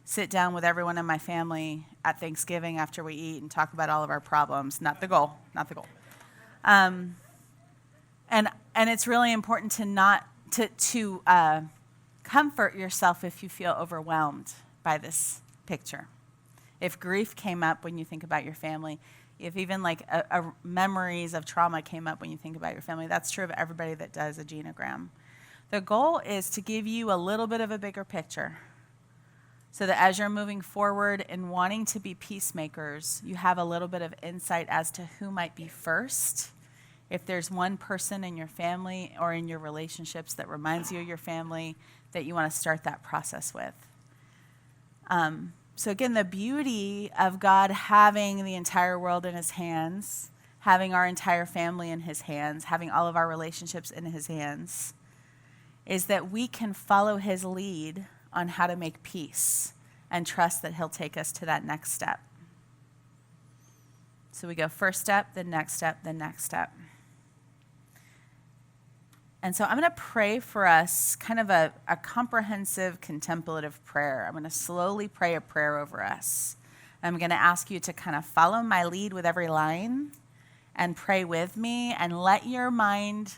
sit down with everyone in my family at Thanksgiving after we eat and talk about all of our problems. Not the goal. And it's really important to comfort yourself if you feel overwhelmed by this picture. If grief came up when you think about your family, if even like memories of trauma came up when you think about your family, that's true of everybody that does a genogram. The goal is to give you a little bit of a bigger picture so that as you're moving forward and wanting to be peacemakers, you have a little bit of insight as to who might be first. If there's one person in your family or in your relationships that reminds you of your family that you want to start that process with. So again, the beauty of God having the entire world in his hands, having our entire family in his hands, having all of our relationships in his hands, is that we can follow his lead on how to make peace and trust that he'll take us to that next step. So we go first step, the next step, the next step. And so I'm going to pray for us kind of a comprehensive contemplative prayer. I'm going to slowly pray a prayer over us. I'm going to ask you to kind of follow my lead with every line and pray with me and let your mind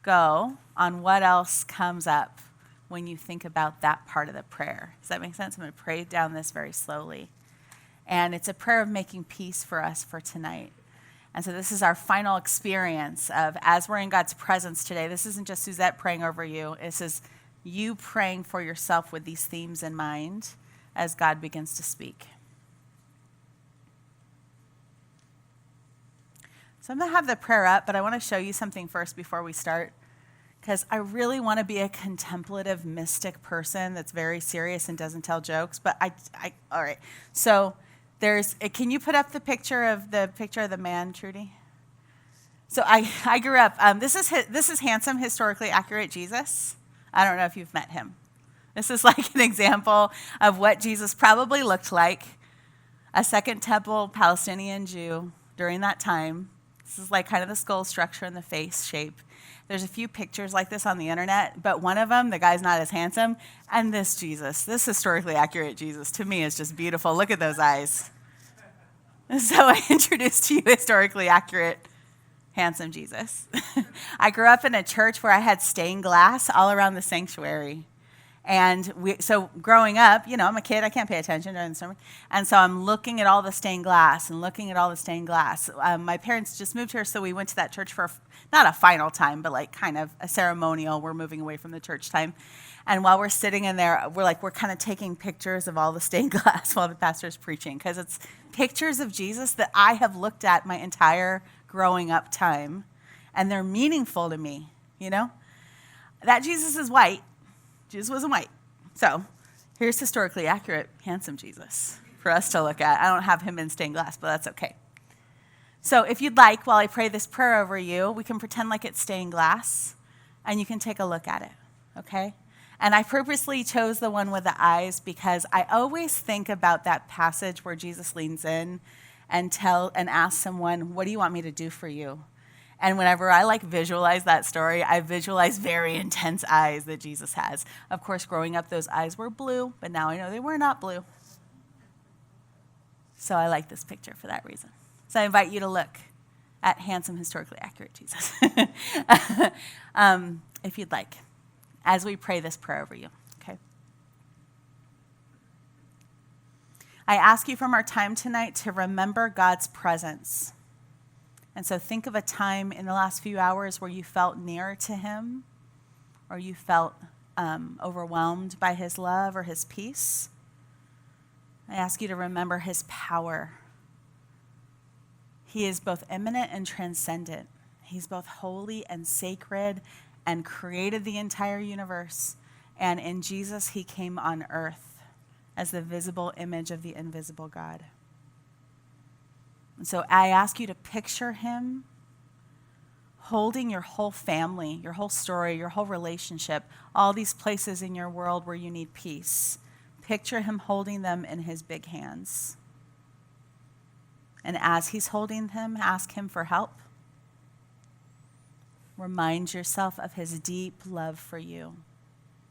go on what else comes up when you think about that part of the prayer. Does that make sense? I'm going to pray down this very slowly. And it's a prayer of making peace for us for tonight. And so this is our final experience of, as we're in God's presence today, this isn't just Suzette praying over you. This is you praying for yourself with these themes in mind as God begins to speak. So I'm going to have the prayer up, but I want to show you something first before we start, because I really want to be a contemplative, mystic person that's very serious and doesn't tell jokes. But all right. So can you put up the picture of the man, Trudy? So I grew up. This is handsome, historically accurate Jesus. I don't know if you've met him. This is like an example of what Jesus probably looked like, a Second Temple Palestinian Jew during that time. This is like kind of the skull structure and the face shape. There's a few pictures like this on the internet, but one of them, the guy's not as handsome. And this Jesus, this historically accurate Jesus, to me is just beautiful. Look at those eyes. So I introduced to you historically accurate, handsome Jesus. I grew up in a church where I had stained glass all around the sanctuary. And so growing up, I'm a kid, I can't pay attention during the sermon. And so I'm looking at all the stained glass and looking at all the stained glass. My parents just moved here, so we went to that church for not a final time, but like kind of a ceremonial. We're moving away from the church time. And while we're sitting in there, we're kind of taking pictures of all the stained glass while the pastor's preaching, because it's pictures of Jesus that I have looked at my entire growing up time, and they're meaningful to me, That Jesus is white. Jesus wasn't white. So here's historically accurate, handsome Jesus for us to look at. I don't have him in stained glass, but that's okay. So if you'd like, while I pray this prayer over you, we can pretend like it's stained glass, and you can take a look at it, okay? And I purposely chose the one with the eyes because I always think about that passage where Jesus leans in and asks someone, what do you want me to do for you? And whenever I visualize that story, I visualize very intense eyes that Jesus has. Of course, growing up, those eyes were blue, but now I know they were not blue. So I like this picture for that reason. So I invite you to look at handsome, historically accurate Jesus, if you'd like, as we pray this prayer over you, okay? I ask you from our time tonight to remember God's presence. And so think of a time in the last few hours where you felt near to him, or you felt overwhelmed by his love or his peace. I ask you to remember his power. He is both immanent and transcendent. He's both holy and sacred and created the entire universe. And in Jesus, he came on earth as the visible image of the invisible God. And so I ask you to picture him holding your whole family, your whole story, your whole relationship, all these places in your world where you need peace. Picture him holding them in his big hands. And as he's holding them, ask him for help. Remind yourself of his deep love for you,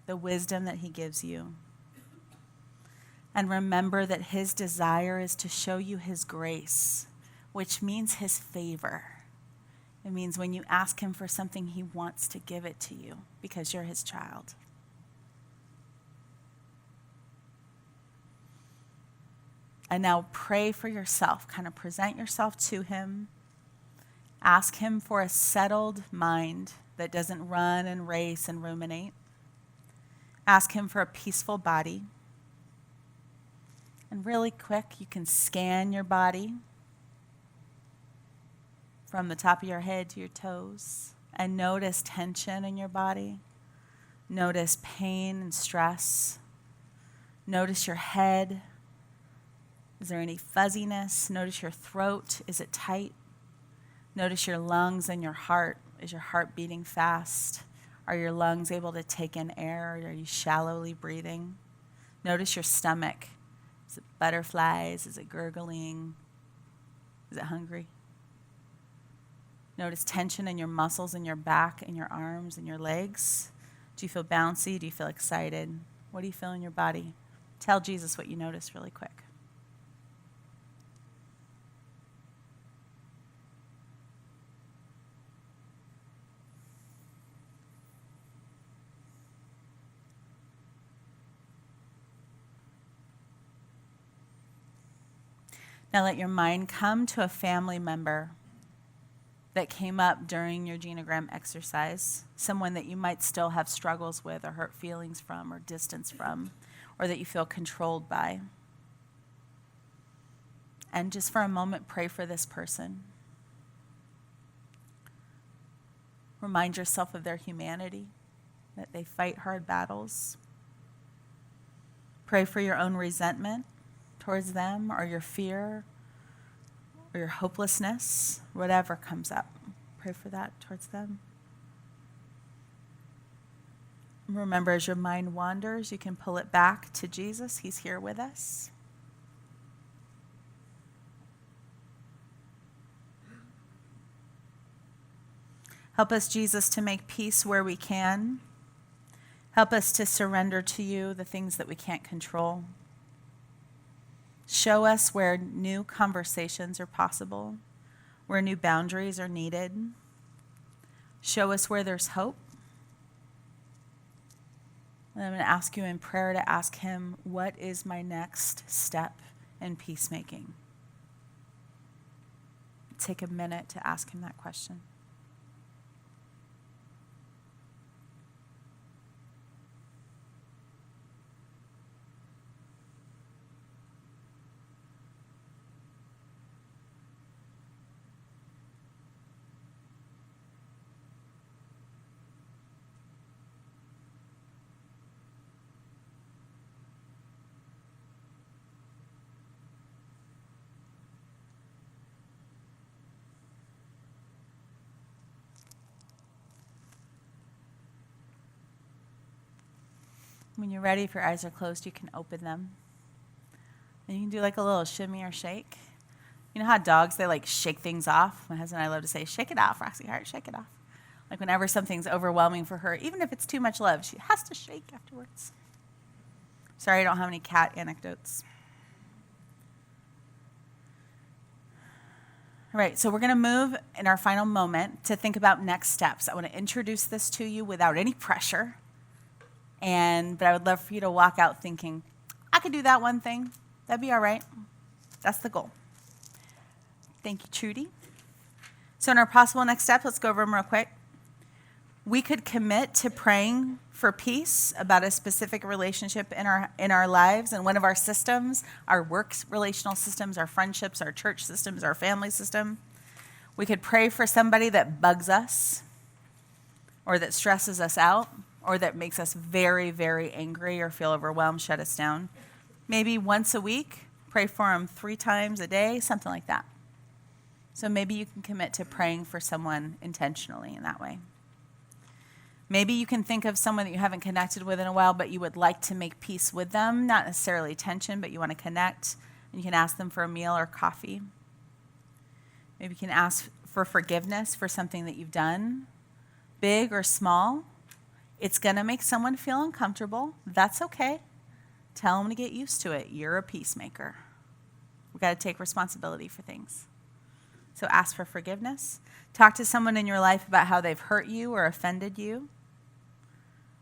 the wisdom that he gives you. And remember that his desire is to show you his grace, which means his favor. It means when you ask him for something, he wants to give it to you because you're his child. And now pray for yourself. Kind of present yourself to him. Ask him for a settled mind that doesn't run and race and ruminate. Ask him for a peaceful body. And really quick, you can scan your body from the top of your head to your toes and notice tension in your body. Notice pain and stress. Notice your head. Is there any fuzziness? Notice your throat. Is it tight? Notice your lungs and your heart. Is your heart beating fast? Are your lungs able to take in air? Are you shallowly breathing? Notice your stomach. Is it butterflies? Is it gurgling? Is it hungry? Notice tension in your muscles in your back and your arms and your legs. Do you feel bouncy? Do you feel excited? What do you feel in your body? Tell Jesus what you notice really quick. Now let your mind come to a family member that came up during your genogram exercise, someone that you might still have struggles with or hurt feelings from or distance from, or that you feel controlled by. And just for a moment, pray for this person. Remind yourself of their humanity, that they fight hard battles. Pray for your own resentment towards them, or your fear, or your hopelessness, whatever comes up. Pray for that towards them. Remember, as your mind wanders, you can pull it back to Jesus. He's here with us. Help us, Jesus, to make peace where we can. Help us to surrender to you the things that we can't control. Show us where new conversations are possible, where new boundaries are needed. Show us where there's hope. And I'm going to ask you in prayer to ask him, what is my next step in peacemaking? Take a minute to ask him that question. When you're ready, if your eyes are closed, you can open them. And you can do like a little shimmy or shake. You know how dogs, they like shake things off? My husband and I love to say, shake it off, Roxy Hart, shake it off. Like whenever something's overwhelming for her, even if it's too much love, she has to shake afterwards. Sorry, I don't have any cat anecdotes. All right, so we're going to move in our final moment to think about next steps. I want to introduce this to you without any pressure, but I would love for you to walk out thinking, I could do that one thing. That'd be all right. That's the goal. Thank you, Trudy. So in our possible next steps, let's go over them real quick. We could commit to praying for peace about a specific relationship in our lives and one of our systems, our work relational systems, our friendships, our church systems, our family system. We could pray for somebody that bugs us or that stresses us out or that makes us very, very angry or feel overwhelmed, shut us down. Maybe once a week, pray for them 3 times a day, something like that. So maybe you can commit to praying for someone intentionally in that way. Maybe you can think of someone that you haven't connected with in a while, but you would like to make peace with them, not necessarily tension, but you want to connect, and you can ask them for a meal or coffee. Maybe you can ask for forgiveness for something that you've done, big or small. It's going to make someone feel uncomfortable. That's okay. Tell them to get used to it. You're a peacemaker. We've got to take responsibility for things. So ask for forgiveness. Talk to someone in your life about how they've hurt you or offended you.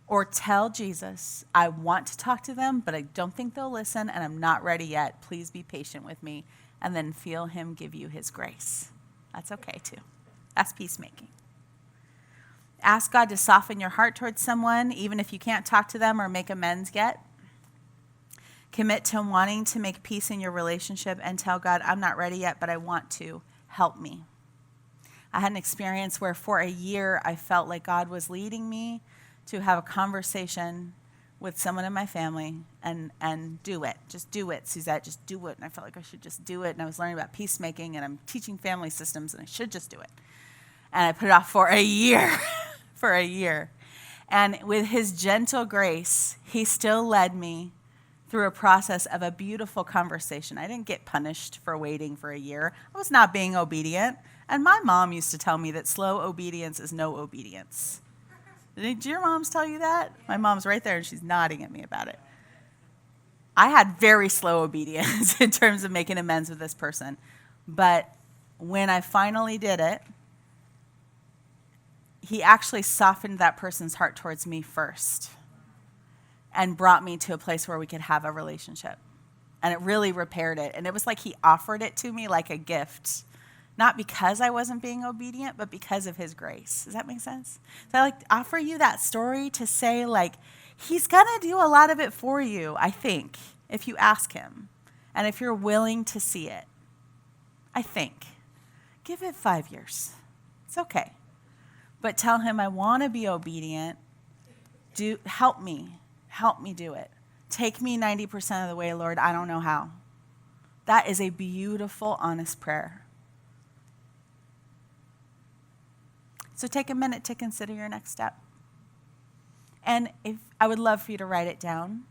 Or tell Jesus, I want to talk to them, but I don't think they'll listen, and I'm not ready yet. Please be patient with me. And then feel him give you his grace. That's okay, too. That's peacemaking. Ask God to soften your heart towards someone, even if you can't talk to them or make amends yet. Commit to wanting to make peace in your relationship and tell God, I'm not ready yet, but I want to. Help me. I had an experience where for a year I felt like God was leading me to have a conversation with someone in my family and do it. Just do it, Suzette, just do it. And I felt like I should just do it. And I was learning about peacemaking and I'm teaching family systems and I should just do it. And I put it off for a year, for a year. And with his gentle grace, he still led me through a process of a beautiful conversation. I didn't get punished for waiting for a year. I was not being obedient. And my mom used to tell me that slow obedience is no obedience. Did your moms tell you that? My mom's right there and she's nodding at me about it. I had very slow obedience in terms of making amends with this person. But when I finally did it, he actually softened that person's heart towards me first and brought me to a place where we could have a relationship. And it really repaired it. And it was like he offered it to me like a gift. Not because I wasn't being obedient, but because of his grace. Does that make sense? So I like to offer you that story to say, like, he's going to do a lot of it for you, I think, if you ask him. And if you're willing to see it. I think. Give it 5 years. It's okay. But tell him, I want to be obedient. Help me. Help me do it. Take me 90% of the way, Lord. I don't know how. That is a beautiful, honest prayer. So take a minute to consider your next step. And I would love for you to write it down.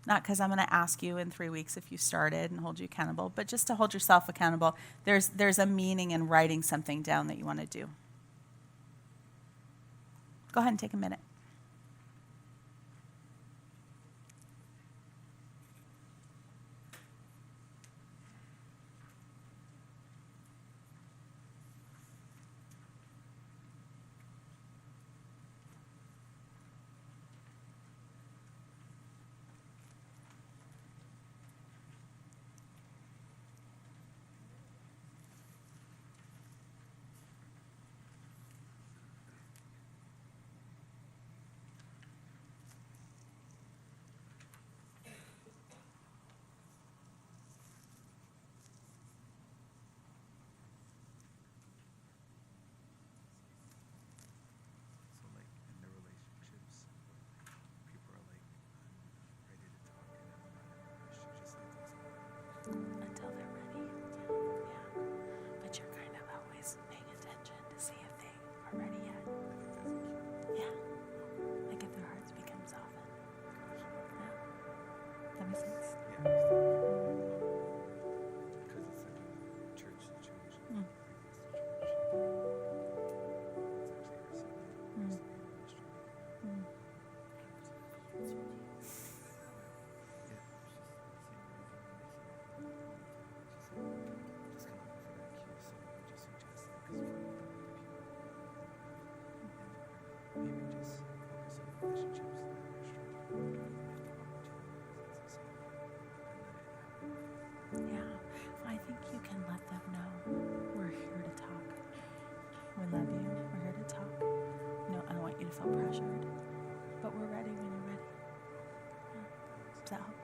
Not because I'm going to ask you in 3 weeks if you started and hold you accountable, but just to hold yourself accountable. There's a meaning in writing something down that you want to do. Go ahead and take a minute. think you can let them know we're here to talk. We love you. We're here to talk. No, I don't want you to feel pressured, but we're ready when you're ready. Yeah. Does that help?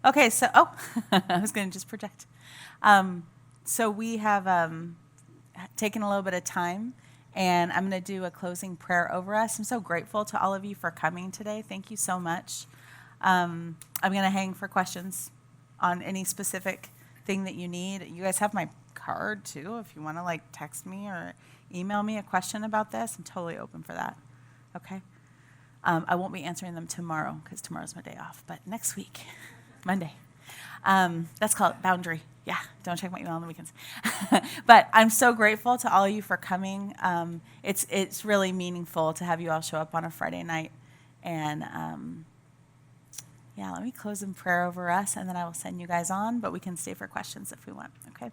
Okay, so, I was going to just project. So we have taken a little bit of time, and I'm going to do a closing prayer over us. I'm so grateful to all of you for coming today. Thank you so much. I'm going to hang for questions on any specific thing that you need. You guys have my card, too, if you want to, like, text me or email me a question about this. I'm totally open for that, okay? I won't be answering them tomorrow because tomorrow's my day off, but next week. Monday. That's called boundary. Yeah, don't check my email on the weekends. But I'm so grateful to all of you for coming. It's really meaningful to have you all show up on a Friday night. And let me close in prayer over us, and then I will send you guys on, but we can stay for questions if we want, okay?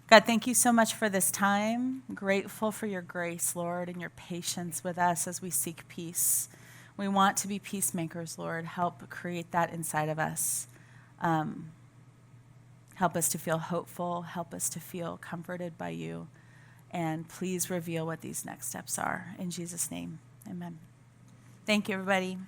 God, thank you so much for this time. I'm grateful for your grace, Lord, and your patience with us as we seek peace. We want to be peacemakers, Lord. Help create that inside of us. Help us to feel hopeful. Help us to feel comforted by you. And please reveal what these next steps are. In Jesus' name, amen. Thank you, everybody.